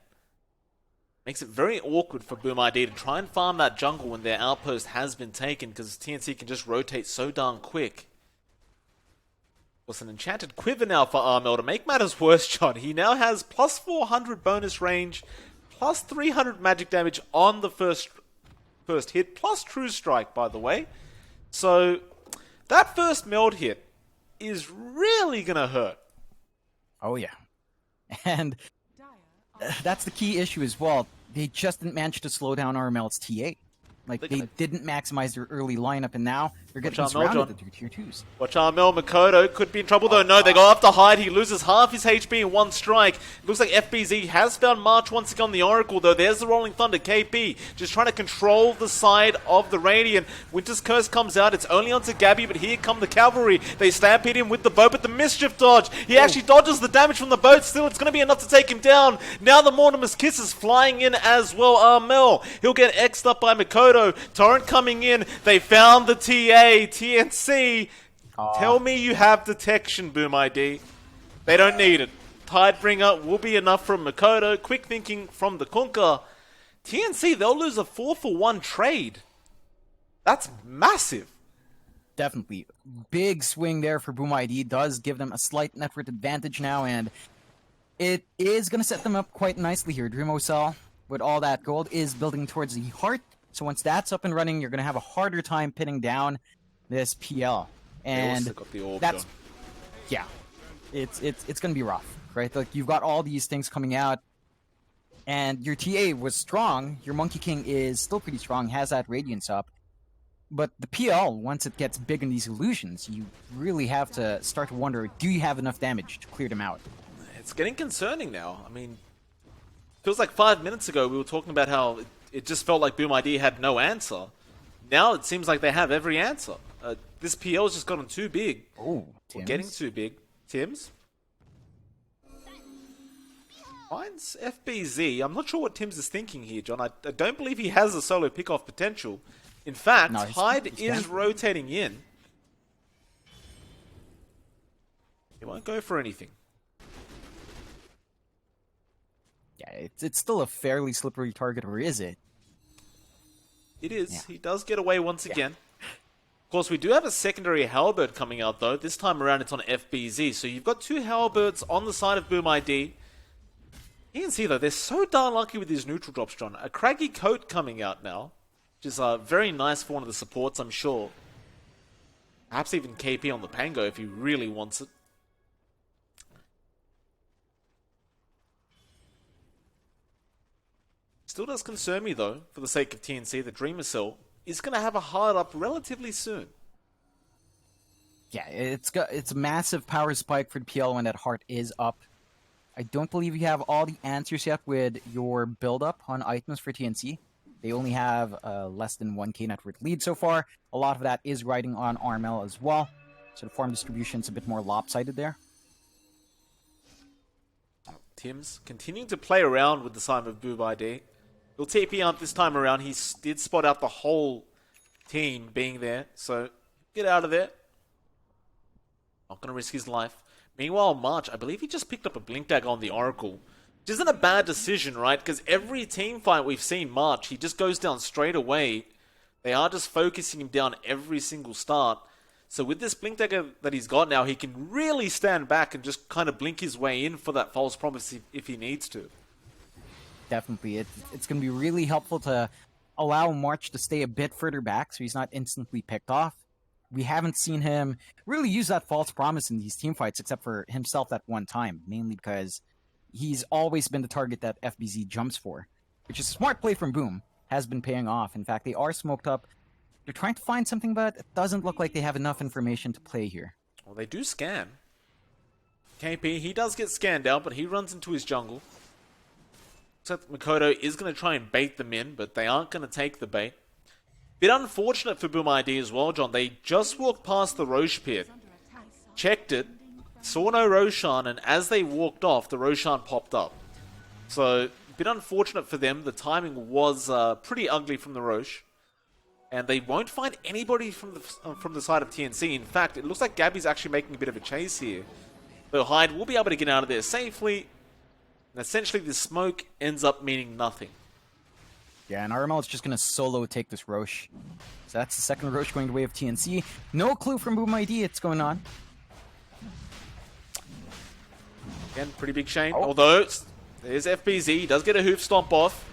Makes it very awkward for Boom ID to try and farm that jungle when their outpost has been taken, because TNC can just rotate so darn quick. What's an enchanted quiver now for Armel to make matters worse, John. He now has plus 400 bonus range, plus 300 magic damage on the first hit, plus True Strike, by the way. So that first meld hit is really gonna hurt. Oh yeah. And that's the key issue as well. They just didn't manage to slow down RML's TA. Like, they didn't maximize their early lineup, and now they're getting surrounded with tier 2s. Watch Armel. Mikoto could be in trouble, though. No, they go after Hyde. He loses half his HP in one strike. Looks like FBZ has found March once again on the Oracle, though. There's the Rolling Thunder. KP just trying to control the side of the Radiant. Winter's Curse comes out. It's only onto Gabby, but here come the Cavalry. They stampede him with the boat, but the Mischief dodge. He actually dodges the damage from the boat. Still, it's going to be enough to take him down. Now the Mortimer's Kiss is flying in as well. Armel, he'll get X'd up by Mikoto. Torrent coming in. They found the TA. TNC. Tell me you have detection, Boom ID. They don't need it. Tidebringer will be enough from Mikoto. Quick thinking from the Kunkka. TNC, they'll lose a 4-for-1 trade. That's massive. Definitely. Big swing there for Boom ID. Does give them a slight net worth advantage now, and it is going to set them up quite nicely here. Dreamocell, with all that gold, is building towards the heart. So once that's up and running, you're going to have a harder time pinning down this PL. And that's... Yeah. It's going to be rough, right? Like, you've got all these things coming out, and your TA was strong. Your Monkey King is still pretty strong, has that Radiance up. But the PL, once it gets big in these illusions, you really have to start to wonder, do you have enough damage to clear them out? It's getting concerning now. I mean, feels like 5 minutes ago we were talking about how it just felt like Boom ID had no answer. Now it seems like they have every answer. This PL's just gotten too big. Oh, getting too big. Tims? Finds FBZ. I'm not sure what Tims is thinking here, John. I don't believe he has a solo pick-off potential. In fact, no, Hyde is rotating in. He won't go for anything. Yeah, it's still a fairly slippery target, or is it? It is. Yeah. He does get away once again. Of course, we do have a secondary Halberd coming out, though. This time around, it's on FBZ. So you've got 2 Halberds on the side of Boom ID. You can see, though, they're so darn lucky with these neutral drops, John. A Craggy Coat coming out now, which is very nice for one of the supports, I'm sure. Perhaps even KP on the Pango if he really wants it. Still does concern me, though, for the sake of TNC, that Dreamocell is going to have a hard up relatively soon. Yeah, it's a massive power spike for the PL when that heart is up. I don't believe you have all the answers yet with your build-up on items for TNC. They only have less than 1k net worth lead so far. A lot of that is riding on RML as well. So the farm distribution's a bit more lopsided there. Tims continuing to play around with the sign of Boom ID. He'll TP out this time around. He did spot out the whole team being there. So get out of there. Not going to risk his life. Meanwhile, March, I believe he just picked up a Blink Dagger on the Oracle. Which isn't a bad decision, right? Because every team fight we've seen March, he just goes down straight away. They are just focusing him down every single start. So with this Blink Dagger that he's got now, he can really stand back and just kind of blink his way in for that false promise if he needs to. Definitely. It's going to be really helpful to allow March to stay a bit further back so he's not instantly picked off. We haven't seen him really use that false promise in these team fights except for himself that one time, mainly because he's always been the target that FBZ jumps for, which is a smart play from Boom. Has been paying off. In fact, they are smoked up. They're trying to find something, but it doesn't look like they have enough information to play here. Well, they do scan. KP, he does get scanned out, but he runs into his jungle. Except Mikoto is going to try and bait them in, but they aren't going to take the bait. Bit unfortunate for Boom ID as well, John. They just walked past the Rosh pit, checked it, saw no Roshan, and as they walked off, the Roshan popped up. So, bit unfortunate for them. The timing was pretty ugly from the Rosh. And they won't find anybody from the side of TNC. In fact, it looks like Gabby's actually making a bit of a chase here. Though Hyde will be able to get out of there safely. And essentially, this smoke ends up meaning nothing. Yeah, and RML is just going to solo take this Rosh. So that's the second Rosh going the way of TNC. No clue from Boom ID what's going on. Again, pretty big shame. Oh. Although, there's FBZ. He does get a hoof stomp off.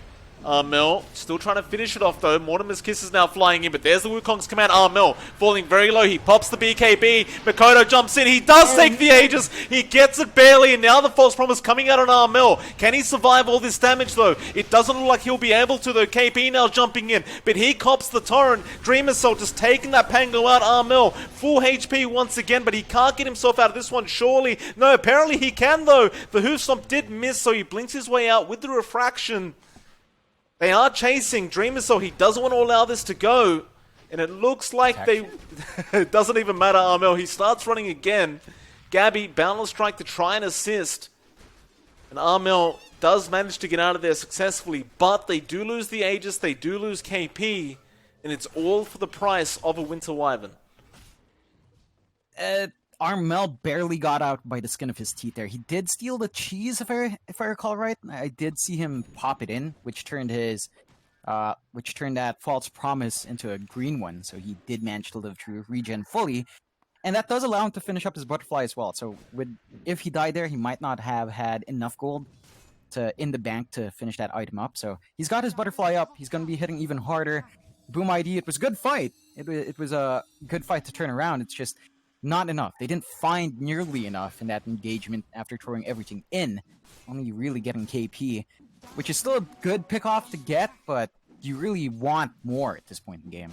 Mel still trying to finish it off though. Mortimer's Kiss is now flying in, but there's the Wukong's command. Mel falling very low. He pops the BKB. Mikoto jumps in. He does take the Aegis. He gets it barely, and now the false promise coming out on Mel. Can he survive all this damage though? It doesn't look like he'll be able to though. KP now jumping in, but he cops the torrent. Dreamocell just taking that Pango out. Mel full HP once again, but he can't get himself out of this one surely. No, apparently he can though. The hoof stomp did miss, so he blinks his way out with the refraction. They are chasing Dreamocell. He doesn't want to allow this to go. And it looks like it doesn't even matter, Armel. He starts running again. Gabby, Boundless Strike to try and assist. And Armel does manage to get out of there successfully. But they do lose the Aegis. They do lose KP. And it's all for the price of a Winter Wyvern. Armel barely got out by the skin of his teeth there. He did steal the cheese, if I recall right. I did see him pop it in, which turned that false promise into a green one. So he did manage to live through regen fully, and that does allow him to finish up his butterfly as well. So if he died there, he might not have had enough gold in the bank to finish that item up. So he's got his butterfly up. He's going to be hitting even harder. Boom ID. It was a good fight. It was a good fight to turn around. It's just not enough. They didn't find nearly enough in that engagement after throwing everything in. Only really getting KP, which is still a good pick off to get, but you really want more at this point in the game.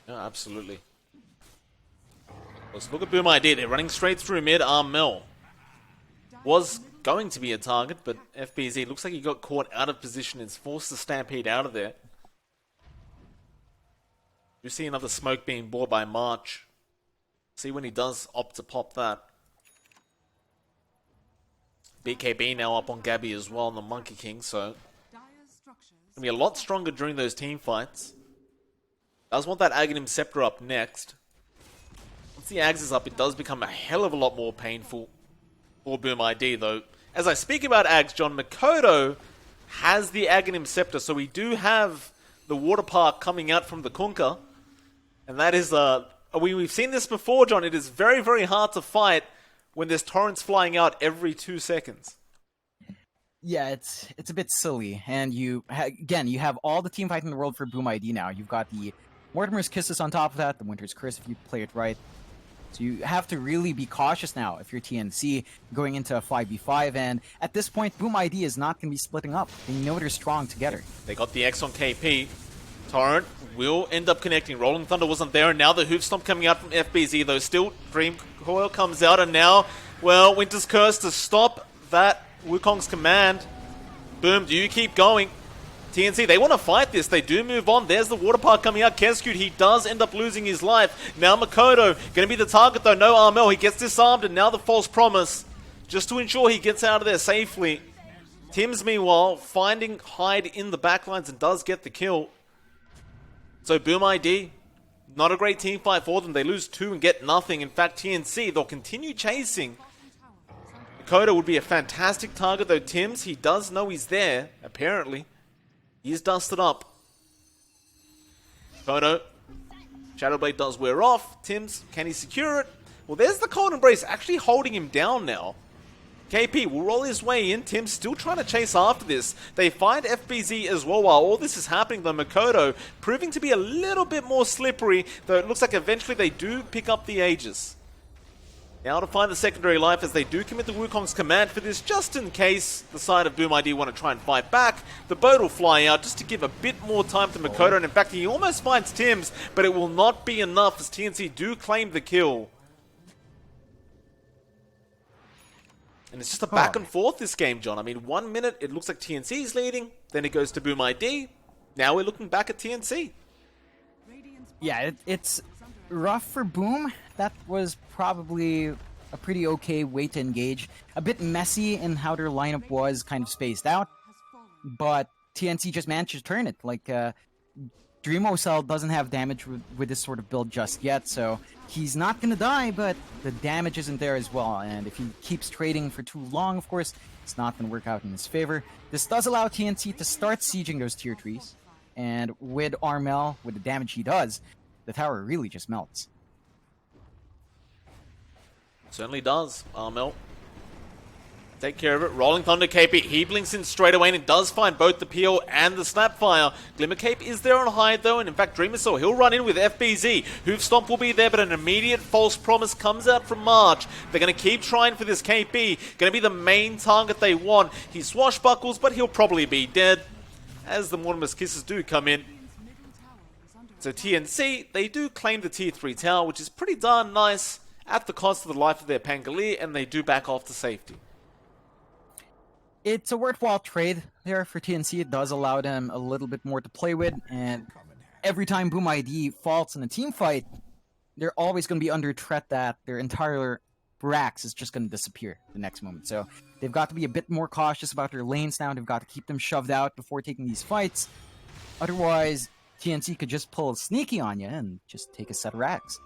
Yeah, absolutely. Let's look at Boom ID. They're running straight through mid. Armel was going to be a target, but FBZ looks like he got caught out of position and is forced to stampede out of there. You see another smoke being bought by March. See when he does opt to pop that. BKB now up on Gabby as well on the Monkey King, so gonna be a lot stronger during those team fights. Does want that Aghanim Scepter up next. Once the Ags is up, it does become a hell of a lot more painful for Boom ID, though. As I speak about Ags, John, Mikoto has the Aghanim Scepter, so we do have the Water Park coming out from the Kunkka. And that is, we've seen this before, John. It is very, very hard to fight when there's torrents flying out every 2 seconds. Yeah, it's a bit silly. And you have all the team fight in the world for Boom ID now. You've got the Mortimer's Kisses on top of that, the Winter's Curse if you play it right. So you have to really be cautious now if you're TNC going into a 5v5. And at this point, Boom ID is not going to be splitting up. They know they're strong together. They got the X on KP. Torrent will end up connecting. Rolling Thunder wasn't there, and now the Hoof Stomp coming out from FBZ, though still Dream Coil comes out, and now, well, Winter's Curse to stop that Wukong's command. Boom, do you keep going? TNC, they want to fight this. They do move on. There's the Water Park coming out. Keskute, he does end up losing his life. Now Mikoto, going to be the target, though. No Armel, he gets disarmed, and now the False Promise, just to ensure he gets out of there safely. Tims, meanwhile, finding Hyde in the backlines and does get the kill. So Boom ID, not a great team fight for them. They lose 2 and get nothing. In fact, TNC, they'll continue chasing. Mikoto would be a fantastic target, though. Tims, he does know he's there, apparently. He's dusted up. Mikoto, Shadowblade does wear off. Tims, can he secure it? Well, there's the Cold Embrace actually holding him down now. KP will roll his way in. Tim's still trying to chase after this. They find FBZ as well while all this is happening, though. Mikoto proving to be a little bit more slippery, though it looks like eventually they do pick up the Aegis. Now to find the secondary life as they do commit the Wukong's command for this, just in case the side of Boom ID want to try and fight back. The boat will fly out just to give a bit more time to Mikoto, and in fact he almost finds Tims, but it will not be enough as TNC do claim the kill. And it's just a back and forth this game, John. I mean, 1 minute it looks like TNC is leading, then it goes to Boom ID. Now we're looking back at TNC. Yeah, it's rough for Boom. That was probably a pretty okay way to engage. A bit messy in how their lineup was kind of spaced out, but TNC just managed to turn it. Like, Dreamo Cell doesn't have damage with this sort of build just yet, so he's not going to die, but the damage isn't there as well. And if he keeps trading for too long, of course, it's not going to work out in his favor. This does allow TNC to start sieging those tier 3s. And with Armel, with the damage he does, the tower really just melts. Certainly does, Armel. Take care of it. Rolling Thunder KP. He blinks in straight away and it does find both the PO and the Snapfire. Glimmer Cape is there on Hyde though, and in fact Dreamer Saw, he'll run in with FBZ. Hoof Stomp will be there, but an immediate False Promise comes out from March. They're going to keep trying for this KP. Going to be the main target they want. He swashbuckles, but he'll probably be dead as the Mortimer's Kisses do come in. So TNC, they do claim the tier 3 tower, which is pretty darn nice at the cost of the life of their Pangolier, and they do back off to safety. It's a worthwhile trade there for TNC. It does allow them a little bit more to play with, and every time Boom ID falls in a team fight, they're always going to be under threat that their entire Brax is just going to disappear the next moment. So they've got to be a bit more cautious about their lanes now. They've got to keep them shoved out before taking these fights. Otherwise, TNC could just pull a sneaky on you and just take a set of rags.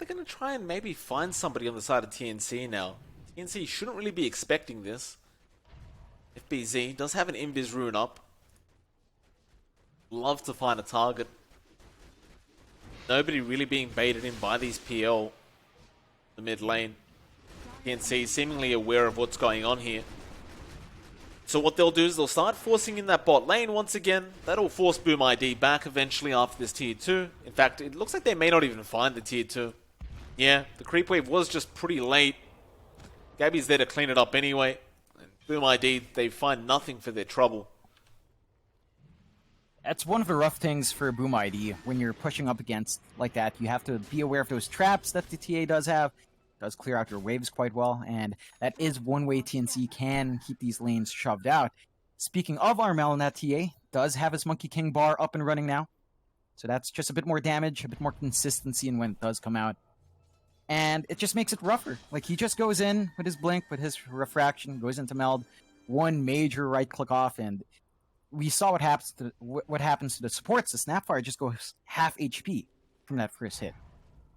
they're going to try and maybe find somebody on the side of TNC now. TNC shouldn't really be expecting this. FBZ does have an Invis rune up. Love to find a target. Nobody really being baited in by these PL. The mid lane. TNC seemingly aware of what's going on here. So what they'll do is they'll start forcing in that bot lane once again. That'll force Boom ID back eventually after this tier 2. In fact, it looks like they may not even find the tier 2. Yeah, the creep wave was just pretty late. Gabby's there to clean it up anyway. And Boom ID, they find nothing for their trouble. That's one of the rough things for Boom ID when you're pushing up against like that. You have to be aware of those traps that the TA does have. It does clear out your waves quite well, and that is one way TNC can keep these lanes shoved out. Speaking of Armel, and that TA does have his Monkey King bar up and running now. So that's just a bit more damage, a bit more consistency in when it does come out. And it just makes it rougher. Like, he just goes in with his blink, with his refraction, goes into meld, one major right click off, and we saw what happens to the supports. The Snapfire just goes half HP from that first hit.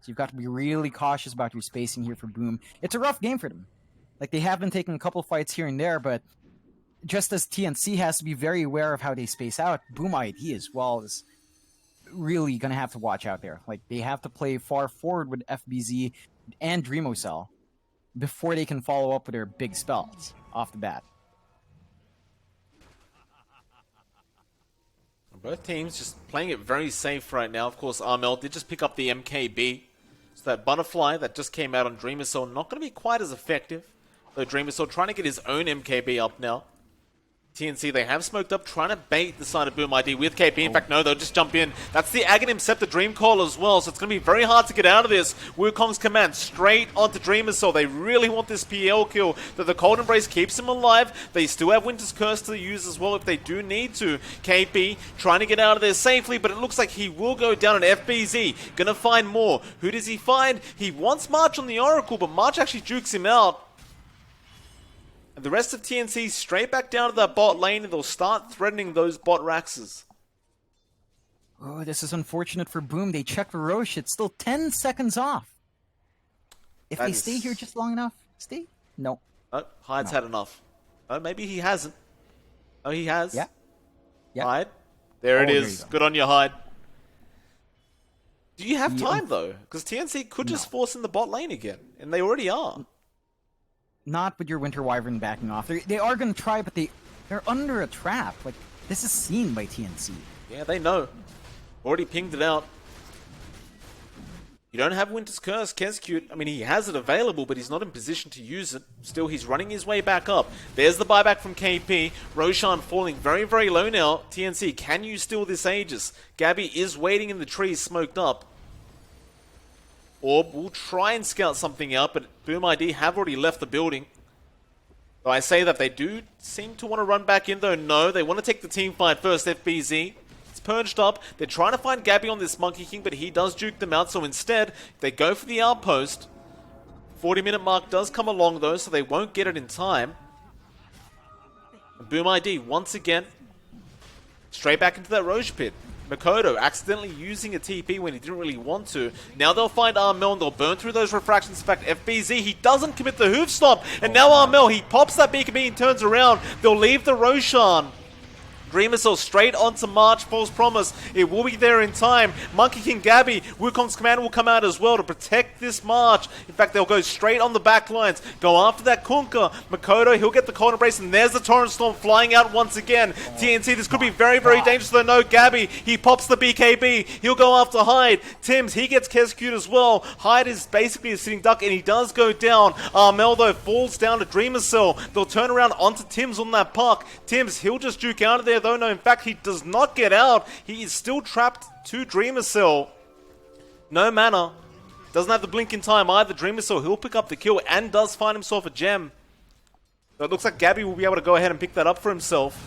So you've got to be really cautious about your spacing here for Boom. It's a rough game for them. Like, they have been taking a couple fights here and there, but just as TNC has to be very aware of how they space out, Boom ID as well is really going to have to watch out there. Like, they have to play far forward with FBZ and Dreamocell before they can follow up with their big spells off the bat. Both teams just playing it very safe right now. Of course, Armel did just pick up the MKB. So that Butterfly that just came out on Dreamocell, not going to be quite as effective. Though Dreamocell trying to get his own MKB up now. TNC, they have smoked up, trying to bait the side of Boom ID with KP. In fact, no, they'll just jump in. That's the Aghanim Scepter Dream Call as well, so it's going to be very hard to get out of this. Wukong's command straight onto Dreamocell. They really want this PL kill, that the Cold Embrace keeps him alive. They still have Winter's Curse to use as well if they do need to. KP trying to get out of there safely, but it looks like he will go down on FBZ. Gonna find more. Who does he find? He wants March on the Oracle, but March actually jukes him out. And the rest of TNC straight back down to that bot lane, and they'll start threatening those bot Raxes. Oh, this is unfortunate for Boom. They check for Roche. It's still 10 seconds off. If they stay here just long enough, stay? No. Oh, Hyde's had enough. Oh, maybe he hasn't. Oh, he has. Yeah. Hyde. There it is. Good on you, Hyde. Do you have time, though? Because TNC could just force in the bot lane again, and they already are. Not with your Winter Wyvern backing off. They are going to try, but they're under a trap. Like, this is seen by TNC. Yeah, they know. Already pinged it out. You don't have Winter's Curse, Kescute. I mean, he has it available, but he's not in position to use it. Still, he's running his way back up. There's the buyback from KP. Roshan falling very, very low now. TNC, can you steal this Aegis? Gabby is waiting in the trees, smoked up. Orb will try and scout something out, but Boom ID have already left the building. Though I say that they do seem to want to run back in, though. No, they want to take the team fight first. FBZ. It's purged up. They're trying to find Gabby on this Monkey King, but he does juke them out. So instead, they go for the outpost. 40-minute mark does come along, though, so they won't get it in time. And Boom ID, once again, straight back into that Roche pit. Makoto accidentally using a TP when he didn't really want to. Now they'll find Armel and they'll burn through those refractions. In fact, FBZ, he doesn't commit the hoof stomp. And now Armel, he pops that BKB and turns around. They'll leave the Roshan. Dreamocell straight onto March, False Promise. It will be there in time. Monkey King Gabby, Wukong's command will come out as well to protect this March. In fact, they'll go straight on the back lines. Go after that Kunkka. Makoto, he'll get the Cold Embrace, and there's the Torrent Storm flying out once again. TNC, this could be very, very dangerous, though. No, Gabby, he pops the BKB. He'll go after Hyde. Tims, he gets Kescute as well. Hyde is basically a sitting duck, and he does go down. Armel, though, falls down to Dreamocell. They'll turn around onto Tims on that puck. Tims, he'll just juke out of there, though. No, in fact, he does not get out. He is still trapped to Dreamocell. No mana. Doesn't have the blink in time either. Dreamocell, he'll pick up the kill and does find himself a gem. So it looks like Gabby will be able to go ahead and pick that up for himself.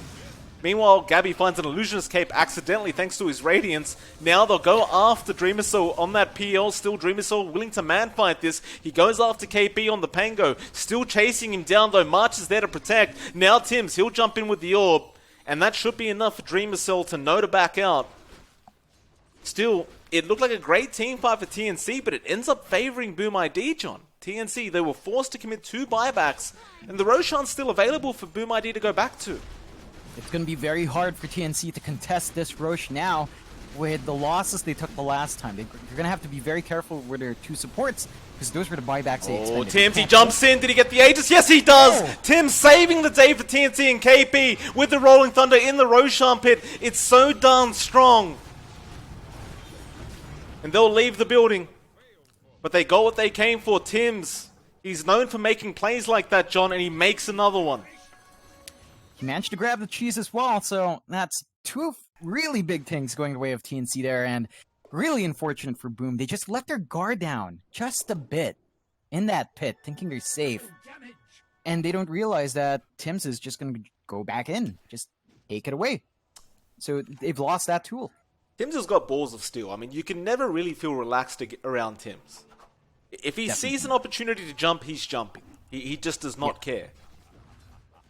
Meanwhile, Gabby finds an Illusionist Cape accidentally thanks to his Radiance. Now they'll go after Dreamocell on that PL. Still Dreamocell willing to man-fight this. He goes after KP on the Pango. Still chasing him down, though. March is there to protect. Now Tims, he'll jump in with the Orb. And that should be enough for Dreamocell to know to back out. Still, it looked like a great team fight for TNC, but it ends up favoring Boom ID, John. TNC, they were forced to commit 2 buybacks, and the Roshan's still available for Boom ID to go back to. It's going to be very hard for TNC to contest this Roche now with the losses they took the last time. They're going to have to be very careful with their 2 supports, because those were the buybacks they Oh, expended. Tims, he jumps in. Did he get the Aegis? Yes, he does! Oh. Tim saving the day for TNC and KP with the Rolling Thunder in the Roshan pit. It's so darn strong. And they'll leave the building. But they got what they came for. Tims, he's known for making plays like that, John, and he makes another one. He managed to grab the cheese as well, so that's 2 really big things going the way of TNC there, and really unfortunate for Boom. They just let their guard down just a bit in that pit, thinking they're safe. And they don't realize that Tims is just going to go back in, just take it away. So they've lost that tool. Tims has got balls of steel. I mean, you can never really feel relaxed around Tims. If he sees an opportunity to jump, he's jumping. He just does not care.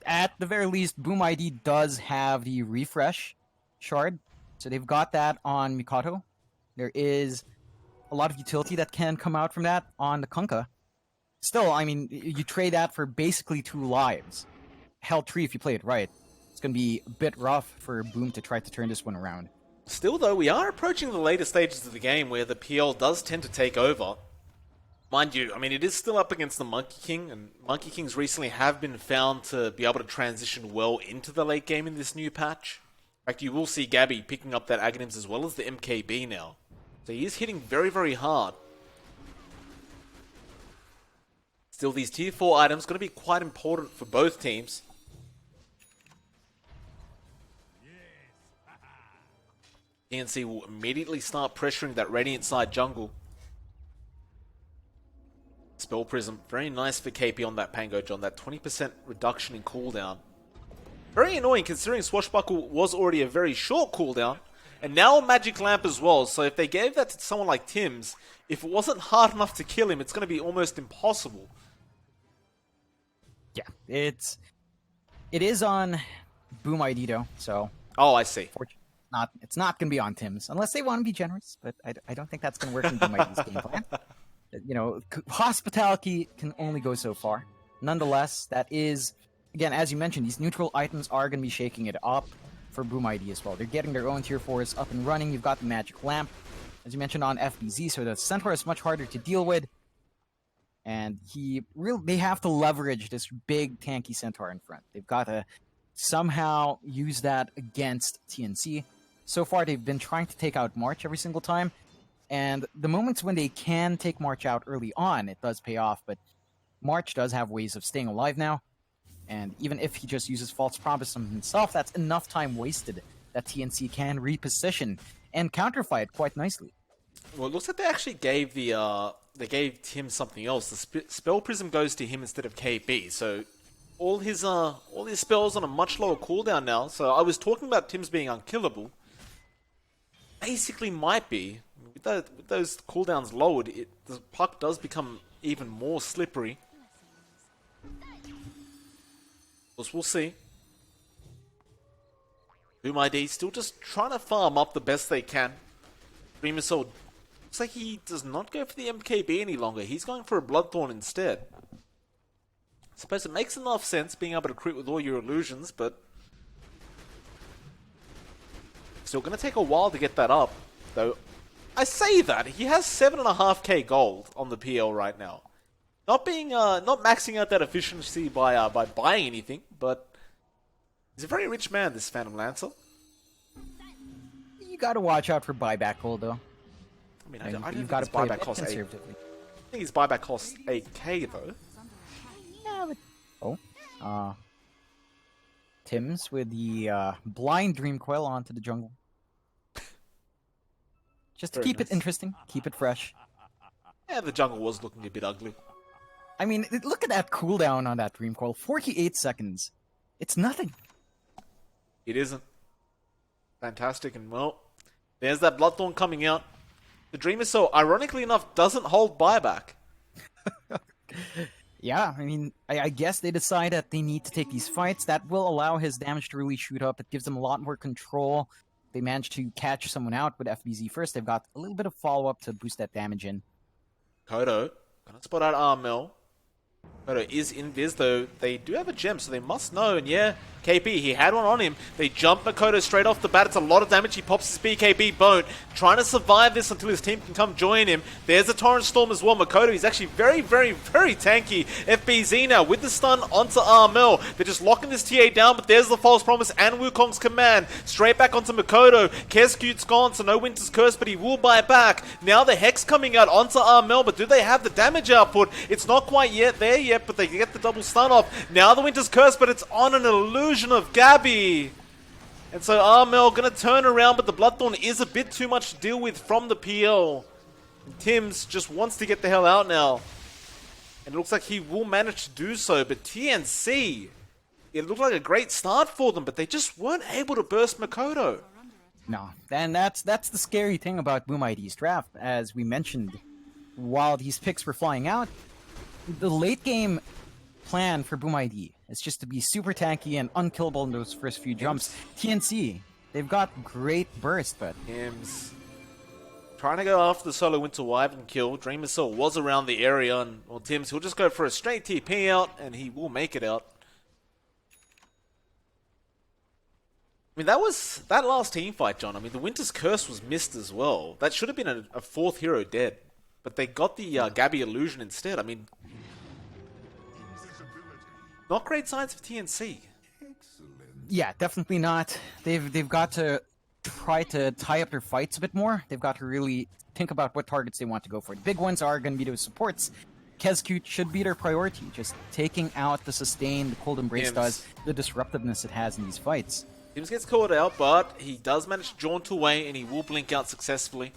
At the very least, Boom ID does have the refresh shard, so they've got that on Mikoto. There is a lot of utility that can come out from that on the Kunkka. Still, I mean, you trade that for basically 2 lives. Hell 3 if you play it right. It's going to be a bit rough for Boom to try to turn this one around. Still, though, we are approaching the later stages of the game where the PL does tend to take over. Mind you, I mean, it is still up against the Monkey King, and Monkey Kings recently have been found to be able to transition well into the late game in this new patch. In fact, you will see Gabby picking up that Aghanims as well as the MKB now. So he is hitting very, very hard. Still, these tier 4 items going to be quite important for both teams. TNC will immediately start pressuring that Radiant side jungle. Spell Prism, very nice for KP on that Pango, John. That 20% reduction in cooldown. Very annoying considering Swashbuckle was already a very short cooldown. And now a Magic Lamp as well. So if they gave that to someone like Tims, if it wasn't hard enough to kill him, it's going to be almost impossible. Yeah, it is on Boom ID though, so... Oh, I see. It's not going to be on Tims, unless they want to be generous, but I don't think that's going to work in Boom ID's game plan. You know, hospitality can only go so far. Nonetheless, that is, again, as you mentioned, these neutral items are going to be shaking it up for Boom ID as well. They're getting their own tier 4s up and running. You've got the Magic Lamp, as you mentioned, on FBZ, so the Centaur is much harder to deal with. And they have to leverage this big tanky Centaur in front. They've got to somehow use that against TNC. So far, they've been trying to take out March every single time. And the moments when they can take March out early on, it does pay off. But March does have ways of staying alive now. And even if he just uses False Promise on himself, that's enough time wasted that TNC can reposition and counterfight quite nicely. Well, it looks like they actually gave they gave Tim something else. The Spell Prism goes to him instead of KB. So all his spells on a much lower cooldown now. So I was talking about Tim's being unkillable. Basically, might be with those cooldowns lowered, the puck does become even more slippery. We'll see. Boom ID still just trying to farm up the best they can. Dreamer Soul looks like he does not go for the MKB any longer. He's going for a Bloodthorn instead. I suppose it makes enough sense being able to crit with all your illusions, but still going to take a while to get that up. Though I say that he has 7.5k gold on the PL right now. Not maxing out that efficiency by buying anything, but he's a very rich man, this Phantom Lancer. You got to watch out for buyback gold, though. I mean, I don't think his buyback costs 8. I think his buyback costs 8k though. Yeah, but Tims with the blind Dream Coil onto the jungle. Just to keep it interesting, keep it fresh. Yeah, the jungle was looking a bit ugly. I mean, look at that cooldown on that Dream Coil. 48 seconds. It's nothing. It isn't. Fantastic, and well, there's that Bloodthorn coming out. The Dreamer Soul, ironically enough, doesn't hold buyback. Yeah, I mean, I guess they decide that they need to take these fights. That will allow his damage to really shoot up. It gives them a lot more control they managed to catch someone out with FBZ first. They've got a little bit of follow-up to boost that damage in. Kodo gonna spot out Armel. Kodo is invis though. They do have a gem, so they must know. And yeah, KP, he had one on him. They jump Makoto straight off the bat. It's a lot of damage. He pops his BKB bone, trying to survive this until his team can come join him. There's a Torrent Storm as well. Makoto, he's actually very, very, very tanky. FBZ now with the stun onto Armel. They're just locking this TA down, but there's the False Promise and Wukong's command. Straight back onto Makoto. Kescute's gone, so no Winter's Curse, but he will buy back. Now the Hex coming out onto Armel, but do they have the damage output? It's not quite yet there yet, but they get the double stun off. Now the Winter's Curse, but it's on an illusion of Gabby. And so Armel gonna turn around, but the Bloodthorn is a bit too much to deal with from the PL. And Tims just wants to get the hell out now. And it looks like he will manage to do so, but TNC, it looked like a great start for them, but they just weren't able to burst Makoto. No, and that's the scary thing about Boom ID's draft. As we mentioned, while these picks were flying out, the late game plan for Boom ID is just to be super tanky and unkillable in those first few jumps. TNC, they've got great burst, but Tims trying to go after the solo Winter Wyvern kill. Dreamer Soul was around the area, and well, Tims, he'll just go for a straight TP out, and he will make it out. I mean, that last team fight, John. I mean, the Winter's Curse was missed as well. That should have been a fourth hero dead, but they got the Gabby illusion instead. I mean, not great signs for TNC. yeah, definitely not. They've got to try to tie up their fights a bit more. They've got to really think about what targets they want to go for. The big ones are going to be those supports. Kescute should be their priority, just taking out the sustain the Cold Embrace does, the disruptiveness it has in these fights. Tims gets caught out, but he does manage to jaunt away, and he will blink out successfully.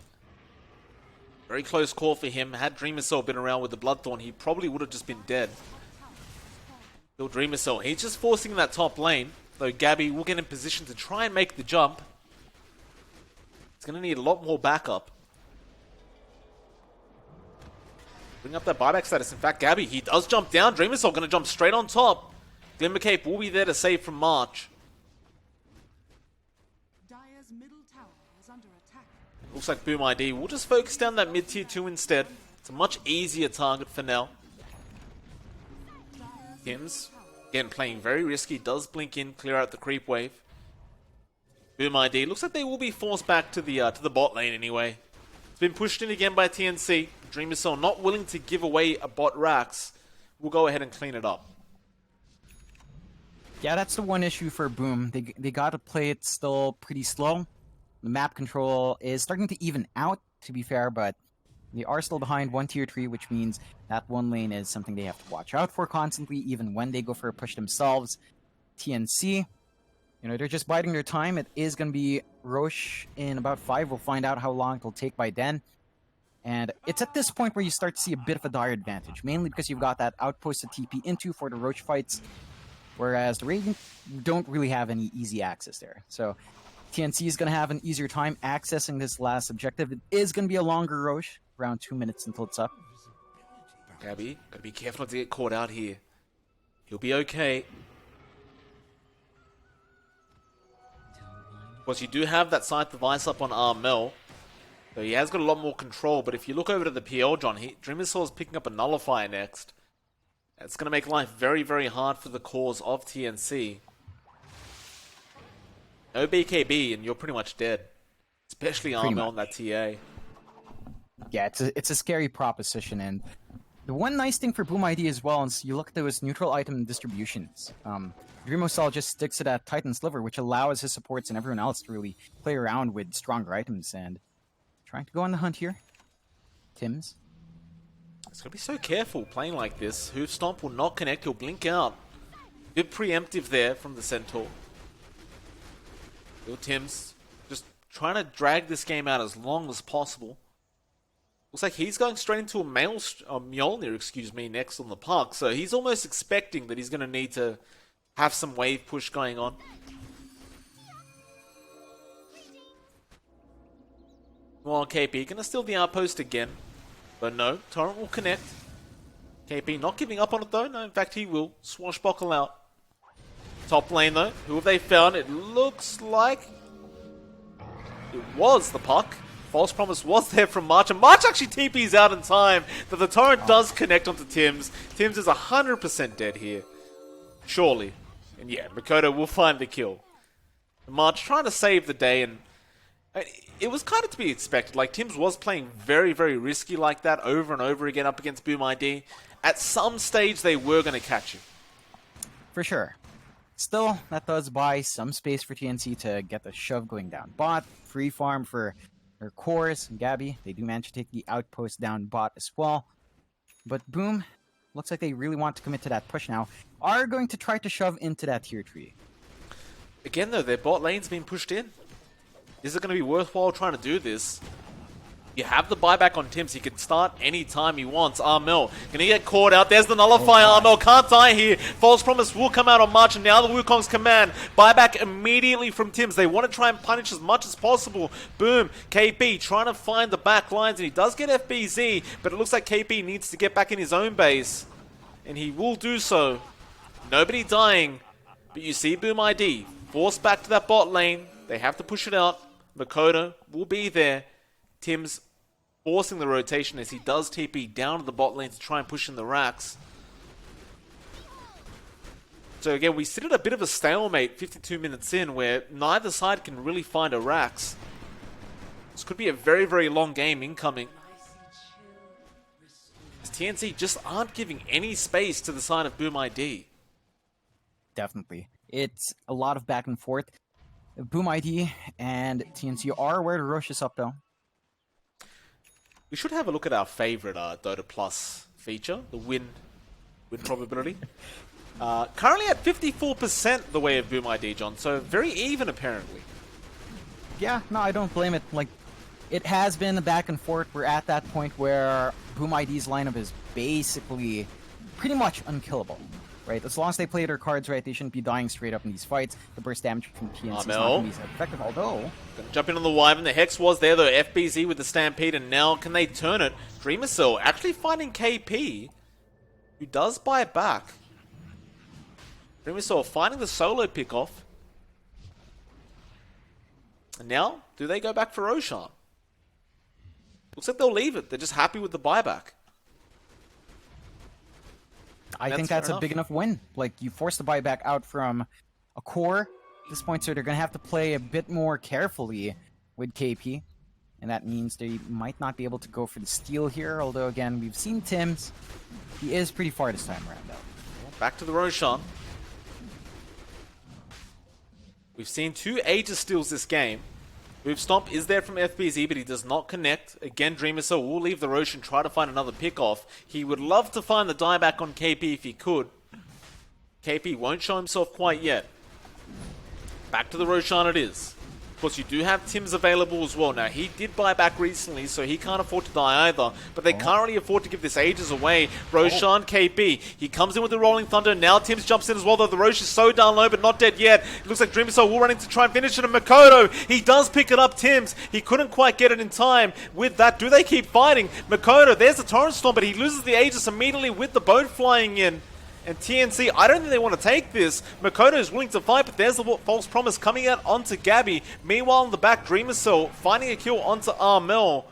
Very close call for him. Had Dreamer Cell been around with the Bloodthorn, he probably would have just been dead. Still Dreamer Cell. He's just forcing that top lane, though Gabby will get in position to try and make the jump. He's going to need a lot more backup. Bring up that buyback status. In fact, Gabby, he does jump down. Dreamer Cell going to jump straight on top. Glimmer Cape will be there to save from March. Dire's middle tower is under attack. Looks like Boom ID will just focus down that mid tier 2 instead. It's a much easier target for now. Tims, again, playing very risky, does blink in, clear out the creep wave. Boom ID, looks like they will be forced back to the bot lane anyway. It's been pushed in again by TNC. Dreamer Cell not willing to give away a bot Rax. We'll go ahead and clean it up. Yeah, that's the one issue for Boom. They got to play it still pretty slow. The map control is starting to even out, to be fair, but they are still behind one tier 3, which means that one lane is something they have to watch out for constantly, even when they go for a push themselves. TNC, they're just biding their time. It is going to be Roche in about 5. We'll find out how long it'll take by then. And it's at this point where you start to see a bit of a dire advantage, mainly because you've got that outpost to TP into for the Roche fights, whereas the Radiant don't really have any easy access there. So TNC is going to have an easier time accessing this last objective. It is going to be a longer Roche, around 2 minutes until it's up. Gabby, gotta be careful not to get caught out here. He'll be okay. Of course, you do have that side device up on Armel, so he has got a lot more control, but if you look over to the PL, John, Dreamer Cell is picking up a Nullifier next. It's going to make life very, very hard for the cause of TNC. No BKB and you're pretty much dead. Especially Armel on that TA. Yeah, it's a scary proposition, and the one nice thing for Boom ID as well is you look at those neutral item distributions. Dreamer Cell just sticks to that Titan Sliver, which allows his supports and everyone else to really play around with stronger items, and trying to go on the hunt here. Tims. It's going to be so careful playing like this. Hoof Stomp will not connect, he'll blink out. Bit preemptive there from the Centaur. Bill Tims just trying to drag this game out as long as possible. Looks like he's going straight into a Mjolnir, next on the park. So he's almost expecting that he's going to need to have some wave push going on. Well, KP going to steal the outpost again. But no, Torrent will connect. KP not giving up on it though. No, in fact he will. Swashbuckle out. Top lane though. Who have they found? It looks like It was the puck. False Promise was there from March, and March actually TP's out in time, but the torrent does connect onto Tims. Tims is 100% dead here. Surely. And yeah, Makoto will find the kill. March trying to save the day, and it was kind of to be expected. Like, Tims was playing very, very risky like that over and over again up against Boom ID. At some stage, they were going to catch you. For sure. Still, that does buy some space for TNC to get the shove going down bot. Free farm for their cores and Gabby. They do manage to take the outpost down bot as well. But Boom, looks like they really want to commit to that push now. Are going to try to shove into that tier 3. Again, though, their bot lane's been pushed in. Is it going to be worthwhile trying to do this? You have the buyback on Tims. He can start any time he wants. Armel gonna get caught out. There's the nullifier. Armel can't die here. False Promise will come out on March, and now the Wukong's command. Buyback immediately from Tims. They want to try and punish as much as possible. Boom. KP trying to find the back lines, and he does get FBZ, but it looks like KP needs to get back in his own base, and he will do so. Nobody dying, but you see Boom ID forced back to that bot lane. They have to push it out. Makoto will be there. Tims forcing the rotation as he does TP down to the bot lane to try and push in the racks. So again, we sit at a bit of a stalemate 52 minutes in where neither side can really find a racks. This could be a very, very long game incoming. As TNC just aren't giving any space to the side of Boom ID. Definitely. It's a lot of back and forth. Boom ID and TNC are aware the rush is up though. We should have a look at our favorite Dota Plus feature, the win probability. Currently at 54% the way of Boom ID, John, so very even apparently. Yeah, no, I don't blame it. Like, it has been a back and forth. We're at that point where Boom ID's lineup is basically pretty much unkillable. Right? As long as they play their cards right, they shouldn't be dying straight up in these fights. The burst damage from TNC is not going to be so effective, although... Gonna jump in on the Wyvern. The Hex was there, though. FBZ with the Stampede, and now can they turn it? Dreamer Cell actually finding KP, who does buy it back. Dreamer Cell finding the solo pickoff. And now, do they go back for Roshan? Looks like they'll leave it. They're just happy with the buyback. I think that's a big enough win. Like, you force the buyback out from a core at this point, so they're going to have to play a bit more carefully with KP. And that means they might not be able to go for the steal here, although, again, we've seen Tims. He is pretty far this time around, though. Back to the Roshan. We've seen 2 Aegis steals this game. Move Stomp is there from FBZ, but he does not connect. Again, Dreamer Cell will leave the Roshan, try to find another pickoff. He would love to find the dieback on KP if he could. KP won't show himself quite yet. Back to the Roshan it is. Of course, you do have Tims available as well. Now, he did buy back recently, so he can't afford to die either. But they can't really afford to give this Aegis away. Roshan, KP. He comes in with the Rolling Thunder. Now Tims jumps in as well, though the Rosh is so down low, but not dead yet. It looks like Dreamer Cell will run in to try and finish it. And Makoto, he does pick it up, Tims. He couldn't quite get it in time. With that, do they keep fighting? Makoto, there's the Torrent Storm, but he loses the Aegis immediately with the boat flying in. And TNC, I don't think they want to take this. Makoto is willing to fight, but there's the False Promise coming out onto Gabby. Meanwhile, in the back, Dreamer Cell finding a kill onto Armel.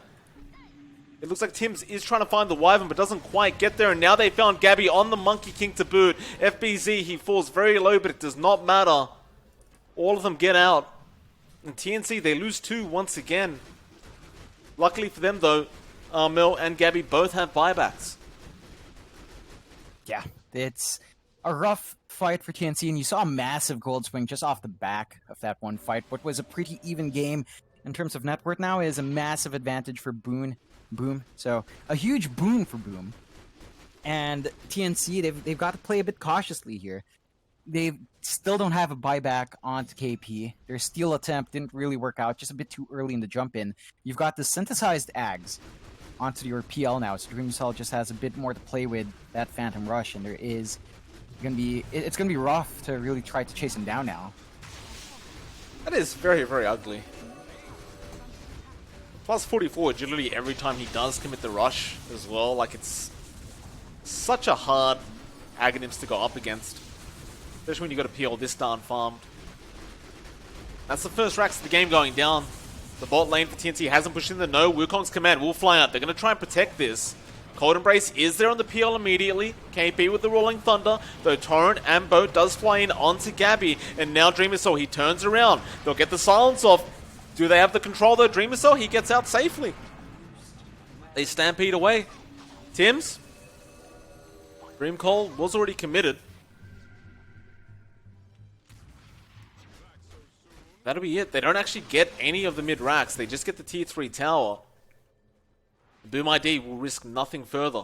It looks like Tims is trying to find the Wyvern, but doesn't quite get there. And now they found Gabby on the Monkey King to boot. FBZ, he falls very low, but it does not matter. All of them get out. And TNC, they lose 2 once again. Luckily for them, though, Armel and Gabby both have buybacks. Yeah. It's a rough fight for TNC, and you saw a massive gold swing just off the back of that one fight. What was a pretty even game in terms of net worth now is a massive advantage for Boom. So a huge boon for Boom. And TNC, they've got to play a bit cautiously here. They still don't have a buyback onto KP. Their steal attempt didn't really work out, just a bit too early in the jump in. You've got the synthesized Ags onto your PL now, so Dreamer Cell just has a bit more to play with that Phantom Rush, and it's gonna be rough to really try to chase him down now. That is very, very ugly. Plus 44 agility every time he does commit the rush as well. Like, it's such a hard Aghanims to go up against, especially when you got a PL this darn farmed. That's the first racks of the game going down. The bot lane for TNT hasn't pushed in the no. Wukong's command will fly out. They're going to try and protect this. Cold Embrace is there on the PL immediately. KP with the Rolling Thunder, though Torrent and Boat does fly in onto Gabby, and now Dreamer Soul, he turns around. They'll get the silence off. Do they have the control though? Dreamer Soul, he gets out safely. They stampede away. Tims? Dream Call was already committed. That'll be it. They don't actually get any of the mid-racks. They just get the tier 3 tower. Boom ID will risk nothing further.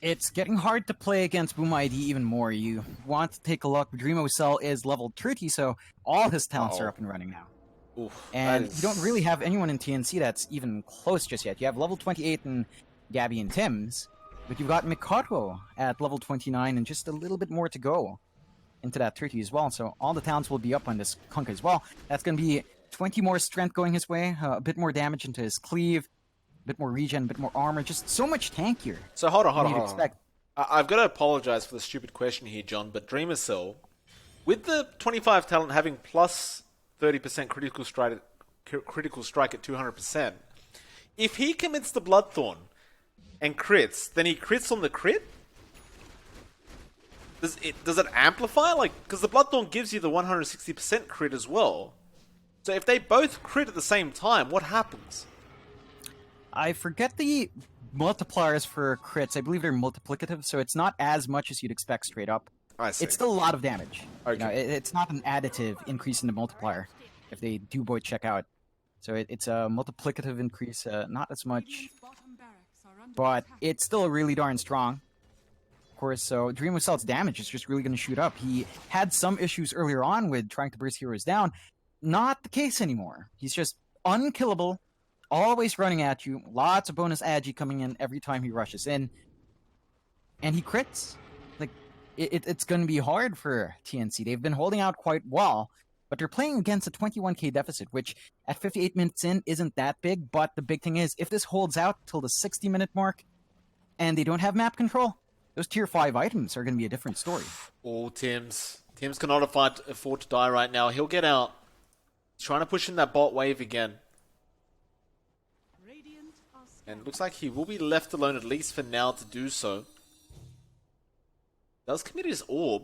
It's getting hard to play against Boom ID even more. You want to take a look. Dreamo Cell is level 30, so all his talents are up and running now. Oof, and you don't really have anyone in TNC that's even close just yet. You have level 28 in Gabby and Tims, but you've got Mikoto at level 29 and just a little bit more to go into that 30 as well. So all the talents will be up on this Kunkka as well. That's going to be 20 more strength going his way, a bit more damage into his cleave, a bit more regen, a bit more armor, just so much tankier. So hold on. I've got to apologize for the stupid question here, John, but Dreamer Cell, with the 25 talent having plus 30% critical strike at 200%, if he commits the Bloodthorn and crits, then he crits on the crit? Does it amplify? Like, because the Bloodthorn gives you the 160% crit as well. So if they both crit at the same time, what happens? I forget the multipliers for crits. I believe they're multiplicative, so it's not as much as you'd expect straight up. I see. It's still a lot of damage. Okay. You know, it's not an additive increase in the multiplier if they do both check out. So it's a multiplicative increase, not as much, but it's still really darn strong. Of course, so Dreamo Cell's damage is just really going to shoot up. He had some issues earlier on with trying to burst heroes down. Not the case anymore. He's just unkillable, always running at you, lots of bonus agi coming in every time he rushes in, and he crits. Like, it's going to be hard for TNC. They've been holding out quite well, but they're playing against a 21k deficit, which at 58 minutes in isn't that big, but the big thing is, if this holds out till the 60-minute mark, and they don't have map control, those tier 5 items are going to be a different story. Oh, Tims cannot afford to die right now. He'll get out. He's trying to push in that bot wave again. And it looks like he will be left alone, at least for now, to do so. Does commit his orb.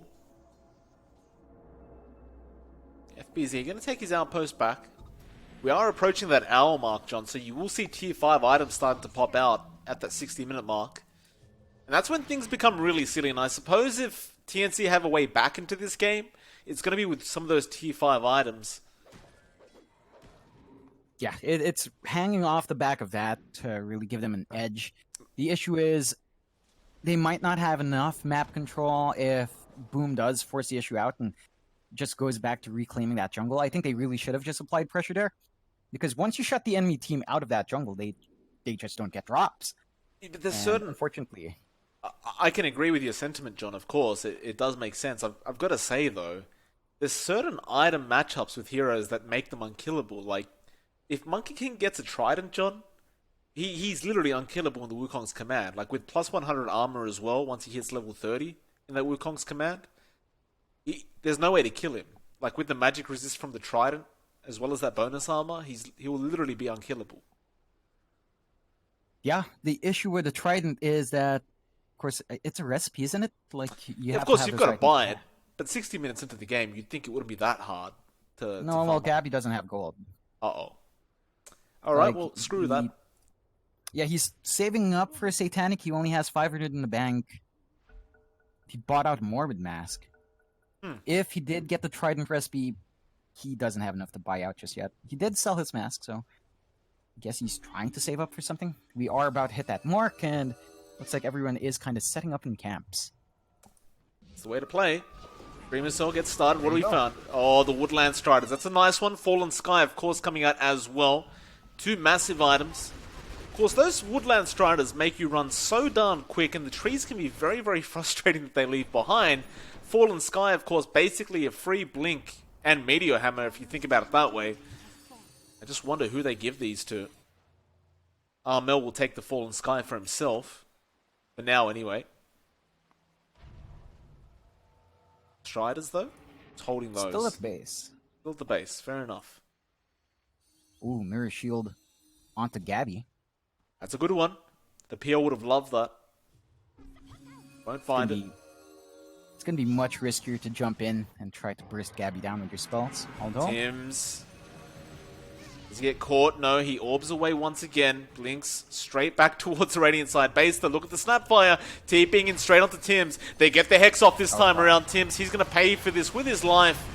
FBZ going to take his outpost back. We are approaching that hour mark, John, so you will see tier 5 items starting to pop out at that 60-minute mark. And that's when things become really silly, and I suppose if TNC have a way back into this game, it's going to be with some of those tier 5 items. Yeah, it's hanging off the back of that to really give them an edge. The issue is they might not have enough map control if Boom does force the issue out and just goes back to reclaiming that jungle. I think they really should have just applied pressure there, because once you shut the enemy team out of that jungle, they just don't get drops. But there's certain... Unfortunately... I can agree with your sentiment, John, of course. It does make sense. I've got to say, though, there's certain item matchups with heroes that make them unkillable. Like, if Monkey King gets a Trident, John, he's literally unkillable in the Wukong's command. Like, with plus 100 armor as well, once he hits level 30 in that Wukong's command, there's no way to kill him. Like, with the magic resist from the Trident, as well as that bonus armor, he will literally be unkillable. Yeah, the issue with the Trident is that, of course, it's a recipe, isn't it? Like, you have of course, to have you've this got to buy right it. But 60 minutes into the game, you'd think it wouldn't be that hard to... No, to well, farm. Gabby doesn't have gold. Uh-oh. Alright, Like, well, screw that. Yeah, he's saving up for a Satanic. He only has 500 in the bank. He bought out Morbid Mask. If he did get the Trident recipe, he doesn't have enough to buy out just yet. He did sell his mask, so I guess he's trying to save up for something. We are about to hit that mark, and looks like everyone is kind of setting up in camps. It's the way to play. Dreamer Cell gets started. What do we found? Oh, the Woodland Striders. That's a nice one. Fallen Sky, of course, coming out as well. 2 massive items. Of course, those Woodland Striders make you run so darn quick, and the trees can be very, very frustrating that they leave behind. Fallen Sky, of course, basically a free blink and Meteor Hammer, if you think about it that way. I just wonder who they give these to. Armel will take the Fallen Sky for himself. For now, anyway. Striders, though? It's holding those. Still at base. Still at the base, fair enough. Ooh, Mirror Shield onto Gabby. That's a good one. The PL would have loved that. Won't find it. It's going to be much riskier to jump in and try to burst Gabby down with your spells. Although, Tims. Does he get caught? No, he orbs away once again. Blinks straight back towards the Radiant side base. They look at the Snapfire. TPing in straight onto Tims. They get the Hex off this time around. Tims, he's going to pay for this with his life.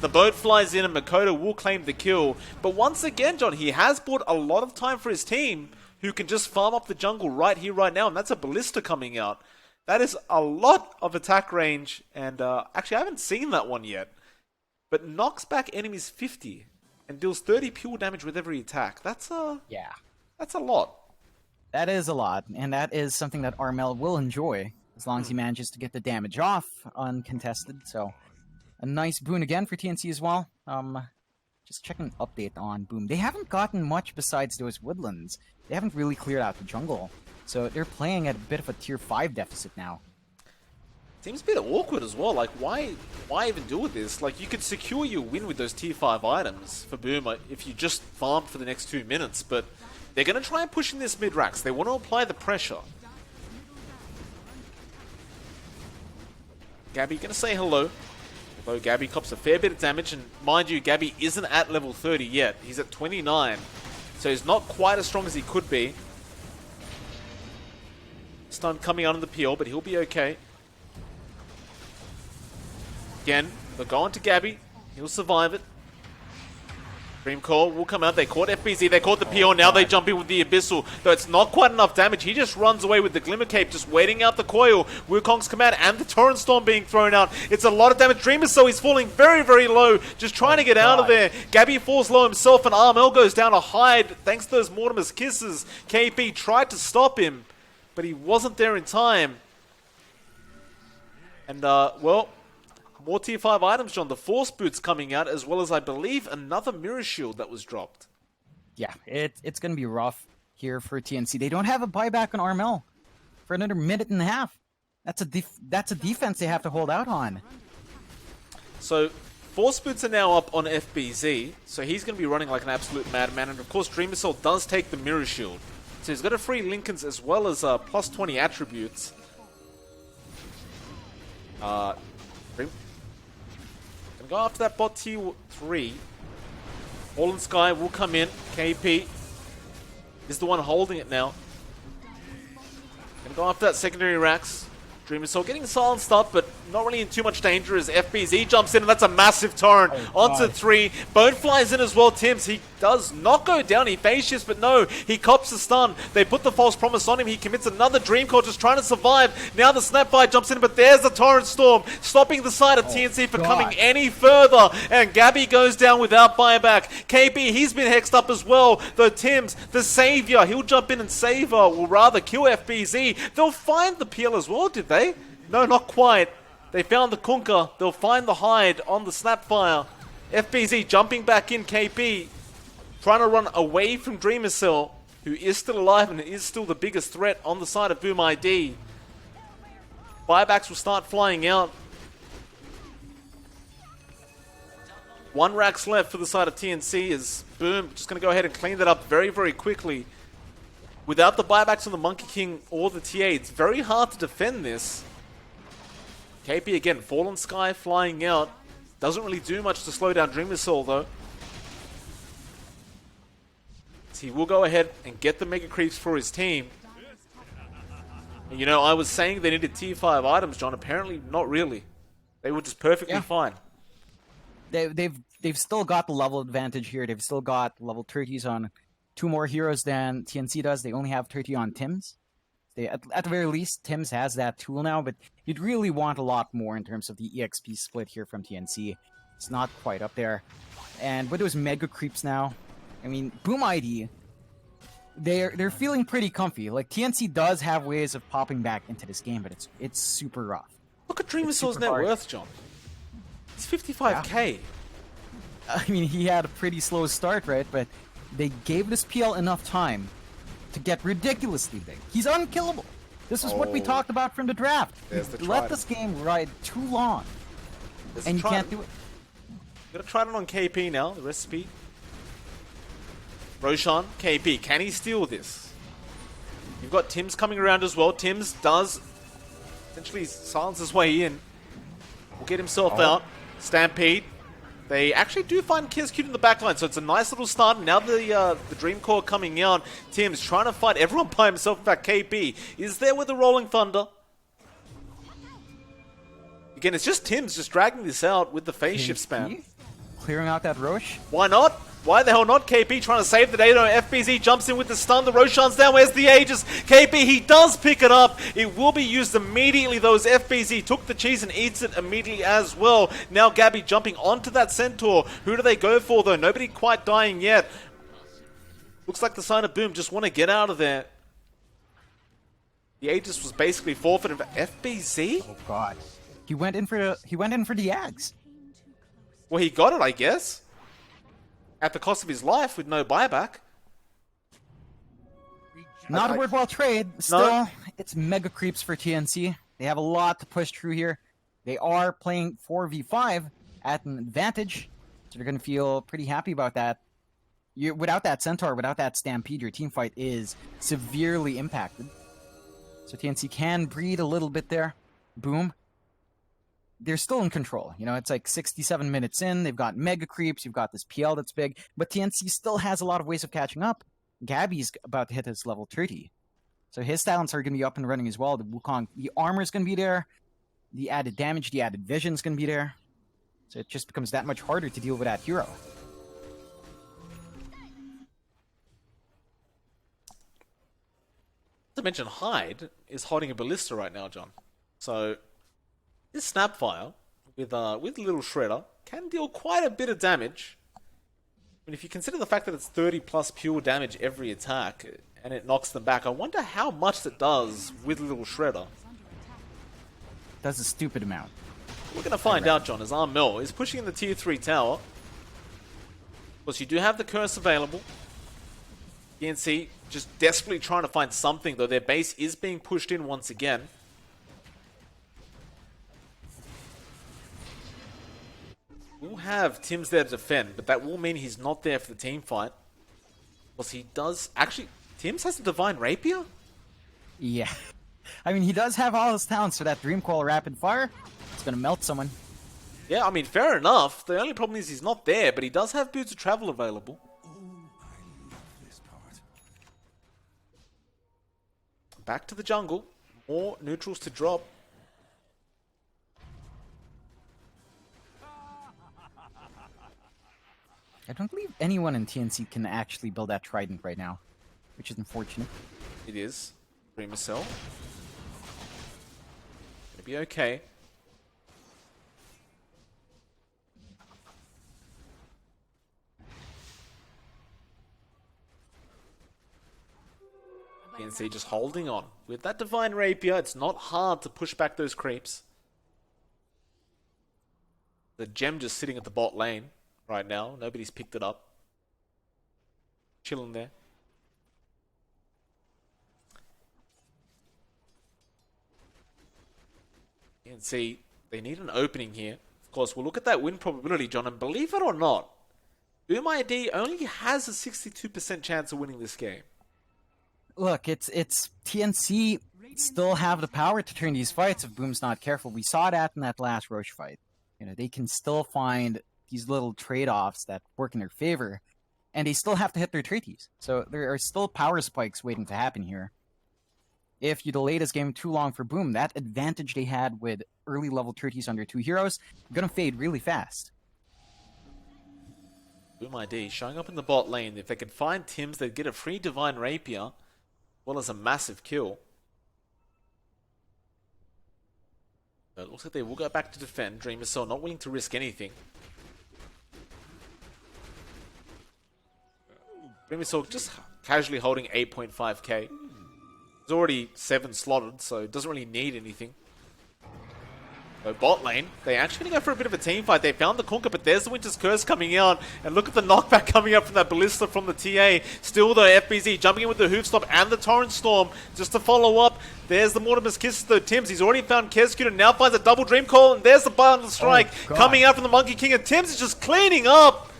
The boat flies in and Makoto will claim the kill. But once again, John, he has bought a lot of time for his team, who can just farm up the jungle right here, right now. And that's a Ballista coming out. That is a lot of attack range. And actually, I haven't seen that one yet. But knocks back enemies 50 and deals 30 pure damage with every attack. That's a lot. that is a lot. And that is something that Armel will enjoy, as long as he manages to get the damage off uncontested. So, a nice boon again for TNC as well. Just checking an update on Boom. They haven't gotten much besides those woodlands. They haven't really cleared out the jungle. So they're playing at a bit of a tier 5 deficit now. Seems a bit awkward as well. Like, why even do with this? Like, you could secure your win with those tier 5 items for Boom if you just farmed for the next 2 minutes. But they're going to try and push in this mid-racks. They want to apply the pressure. Gabby going to say hello. Although Gabby cops a fair bit of damage. And mind you, Gabby isn't at level 30 yet. He's at 29. So he's not quite as strong as he could be. Stun coming out on the peel, but he'll be okay. Again, they'll go on to Gabby. He'll survive it. Dream Call will come out. They caught FBZ. They caught the PO. Now they jump in with the Abyssal. Though it's not quite enough damage. He just runs away with the Glimmer Cape, just waiting out the coil. Wukong's command and the Torrent Storm being thrown out. It's a lot of damage. Dreamer, so he's falling very, very low. Just trying to get out of there. Gabby falls low himself, and Armel goes down to hide thanks to those Mortimer's kisses. KP tried to stop him, but he wasn't there in time. And, well, more tier 5 items, John. The Force Boots coming out, as well as, I believe, another Mirror Shield that was dropped. Yeah, it's going to be rough here for TNC. They don't have a buyback on Armel for another minute and a half. That's a defense they have to hold out on. So, Force Boots are now up on FBZ, so he's going to be running like an absolute madman. And, of course, Dream Assault does take the Mirror Shield. So he's got a free Lincolns as well as plus 20 attributes. Dream. Gonna go after that bot tier 3. Fallen Sky will come in. KP is the one holding it now. Gonna go after that secondary Rax. Dream Assault getting silenced up, but not really in too much danger as FBZ jumps in, and that's a massive torrent onto 3. Bone flies in as well, Tims. He does not go down. He phase shifts, but no, he cops the stun. They put the false promise on him. He commits another Dream Call, just trying to survive. Now the Snapfire jumps in, but there's the Torrent Storm, stopping the side of TNC from coming any further. And Gabby goes down without buyback. KB, he's been hexed up as well. Though Tims, the savior, he'll jump in and save her, or rather kill FBZ. They'll find the peel as well, did they? No, not quite. They found the Kunkka. They'll find the hide on the Snapfire. FBZ jumping back in. KP trying to run away from Dreamer Cell, who is still alive and is still the biggest threat on the side of Boom ID. Buybacks will start flying out. 1 Rax left for the side of TNC as Boom just going to go ahead and clean that up very, very quickly. Without the buybacks on the Monkey King or the TA, it's very hard to defend this. KP again, Fallen Sky flying out. Doesn't really do much to slow down Dreamer Soul though. So he will go ahead and get the Mega Creeps for his team. And you know, I was saying they needed tier 5 items, John. Apparently not really. They were just perfectly fine. They've still got the level advantage here. They've still got level 30s on 2 more heroes than TNC does. They only have 30 on Tims. At the very least, Tims has that tool now, but you'd really want a lot more in terms of the EXP split here from TNC. It's not quite up there. And with those Mega Creeps now, I mean, Boom ID, they're feeling pretty comfy. Like, TNC does have ways of popping back into this game, but it's super rough. Look at Dreamer Soul's net worth, John. It's 55k. I mean, he had a pretty slow start, right? But they gave this PL enough time to get ridiculously big. He's unkillable. This is what we talked about from the draft. Let this game ride too long, and you can't do it. Gotta try it on KP now, the recipe. Roshan, KP, can he steal this? You've got Tims coming around as well. Tims does essentially silence his way in. Will get himself out. Stampede. They actually do find Kirscute in the backline, so it's a nice little start. Now the Dream Core coming out. Tims trying to fight everyone by himself. In fact, KP is there with the Rolling Thunder. Again, it's just Tims just dragging this out with the phase shift spam. Clearing out that Roche. Why not? Why the hell not? KP trying to save the day though. FBZ jumps in with the stun. The Roshan's down. Where's the Aegis? KP, he does pick it up. It will be used immediately though as FBZ took the cheese and eats it immediately as well. Now Gabby jumping onto that Centaur. Who do they go for though? Nobody quite dying yet. Looks like the sign of Boom just want to get out of there. The Aegis was basically forfeited. FBZ? Oh god. He went in for the Ags. Well, he got it, I guess. At the cost of his life with no buyback. Not a worthwhile trade. Still, it's mega creeps for TNC. They have a lot to push through here. They are playing 4v5 at an advantage, so they're going to feel pretty happy about that. Without that Centaur, without that Stampede, your team fight is severely impacted. So TNC can breathe a little bit there. Boom. They're still in control. You know, it's like 67 minutes in. They've got mega creeps. You've got this PL that's big. But TNC still has a lot of ways of catching up. Gabby's about to hit his level 30. So his talents are going to be up and running as well. The Wukong, the armor's going to be there. The added damage, the added vision's going to be there. So it just becomes that much harder to deal with that hero. To mention Hyde is holding a ballista right now, John. So this Snapfire with Little Shredder can deal quite a bit of damage. I mean, if you consider the fact that it's 30 plus pure damage every attack and it knocks them back, I wonder how much it does with Little Shredder. That's a stupid amount. We're going to find out, John, as Armel is pushing in the tier 3 tower. Of course, you do have the curse available. PNC just desperately trying to find something, though their base is being pushed in once again. We'll have Tims there to defend, but that will mean he's not there for the team fight. Because he does... Actually, Tims has a Divine Rapier? Yeah. I mean, he does have all his talents for that Dreamcoil Rapid Fire. It's going to melt someone. Yeah, I mean, fair enough. The only problem is he's not there, but he does have Boots of Travel available. Back to the jungle. More neutrals to drop. I don't believe anyone in TNC can actually build that Trident right now, which is unfortunate. It is. Remacell. Gonna be okay. PNC just holding on. With that Divine Rapier, it's not hard to push back those creeps. The gem just sitting at the bot lane right now. Nobody's picked it up. Chilling there. PNC, they need an opening here. Of course, we'll look at that win probability, John, and believe it or not, Boom ID only has a 62% chance of winning this game. Look, it's TNC still have the power to turn these fights if Boom's not careful. We saw that in that last Roche fight. You know, they can still find these little trade-offs that work in their favor, and they still have to hit their treaties. So there are still power spikes waiting to happen here. If you delay this game too long for Boom, that advantage they had with early level treaties under two heroes gonna fade really fast. Boom ID showing up in the bot lane. If they could find Tims, they'd get a free Divine Rapier, as well as a massive kill. But it looks like they will go back to defend. Dreamacell not willing to risk anything. Dreamacell just casually holding 8.5k. He's already 7 slotted, so it doesn't really need anything. So bot lane, they actually going to go for a bit of a team fight. They found the Kunkka, but there's the Winter's Curse coming out. And look at the knockback coming up from that Ballista from the TA. Still though, FBZ jumping in with the Hoof Stop and the Torrent Storm. Just to follow up, there's the Mortimer's Kisses though. Tims, he's already found Kirscute and now finds a double Dream Coil. And there's the Bundle Strike coming out from the Monkey King. And Tims is just cleaning up.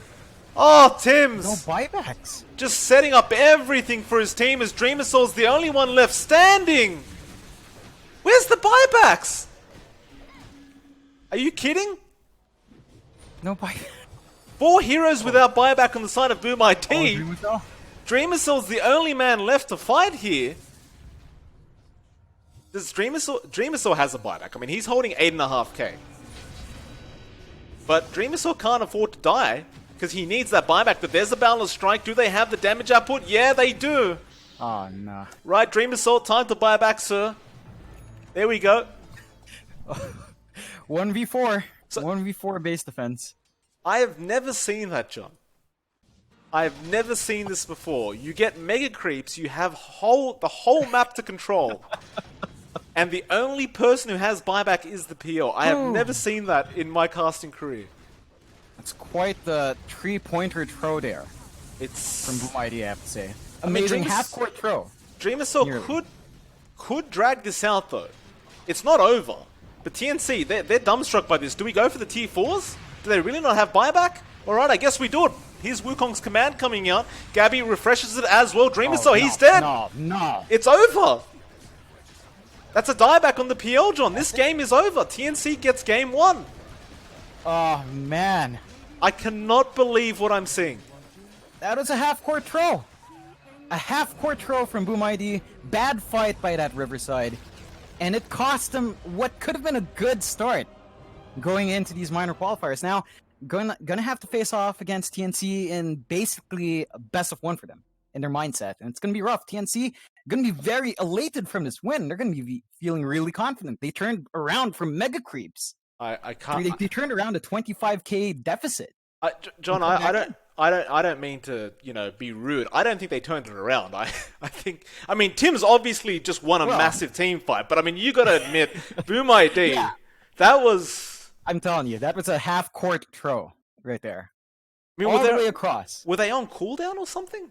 Oh, No Tim's buybacks. just setting up everything for his team as Dream Assault's the only one left standing. Where's the buybacks? Are you kidding? No buybacks. 4 heroes without buyback on the side of Boom IT. Oh, Dream Assault's the only man left to fight here. Does Dream Assault has a buyback. I mean, he's holding 8.5k. But Dream Assault can't afford to die because he needs that buyback. But there's a Boundless Strike. Do they have the damage output? Yeah, they do. Oh, no. Right, Dream Assault, time to buy back, sir. There we go. 1v4. So- 1v4 base defense. I have never seen that, John. I have never seen this before. You get mega creeps, you have the whole map to control. And the only person who has buyback is the PO. I have never seen that in my casting career. That's quite the 3-pointer throw there It's from Boom ID, I have to say. mean, Amazing Dream half-court throw. Dream Assault Nearly. could drag this out though. It's not over. But TNC, they're dumbstruck by this. Do we go for the tier 4s? Do they really not have buyback? Alright, I guess we do it. Here's Wukong's command coming out. Gabby refreshes it as well. Dream Assault, he's dead. No. It's over. That's a dieback on the PL, John. This game is over. TNC gets game 1. Oh, man. I cannot believe what I'm seeing. That was a half-court throw. A half-court throw from Boom ID. Bad fight by that Riverside. And it cost them what could have been a good start going into these minor qualifiers. Now, gonna have to face off against TNC in basically a best of 1 for them in their mindset. And it's gonna be rough. TNC gonna be very elated from this win. They're gonna be feeling really confident. They turned around from mega creeps. I can't. They turned around a 25k deficit. John, I don't mean to, be rude. I don't think they turned it around. I mean, Tim's obviously just won a massive team fight, but I mean, you gotta admit, Boom ID, that was. I'm telling you, that was a half-court throw right there. I mean, All the way across. Were they on cooldown or something?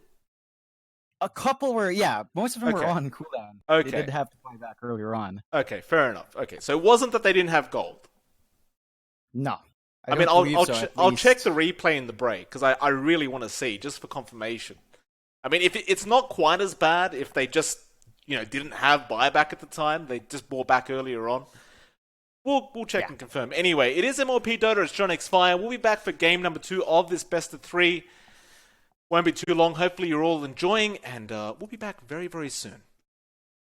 A couple were, most of them were Okay. on cooldown. Okay. They did have to buy back earlier on. Okay, fair enough. Okay, so it wasn't that they didn't have gold. No. I mean, don't I'll believe so, at I'll least. check the replay in the break because I really want to see just for confirmation. I mean, if it's not quite as bad if they just didn't have buyback at the time, they just bought back earlier on. We'll check and confirm. Anyway, it is MLP Dota. It's John X Fire. We'll be back for game number 2 of this best of 3. Won't be too long. Hopefully, you're all enjoying, and we'll be back very, very soon.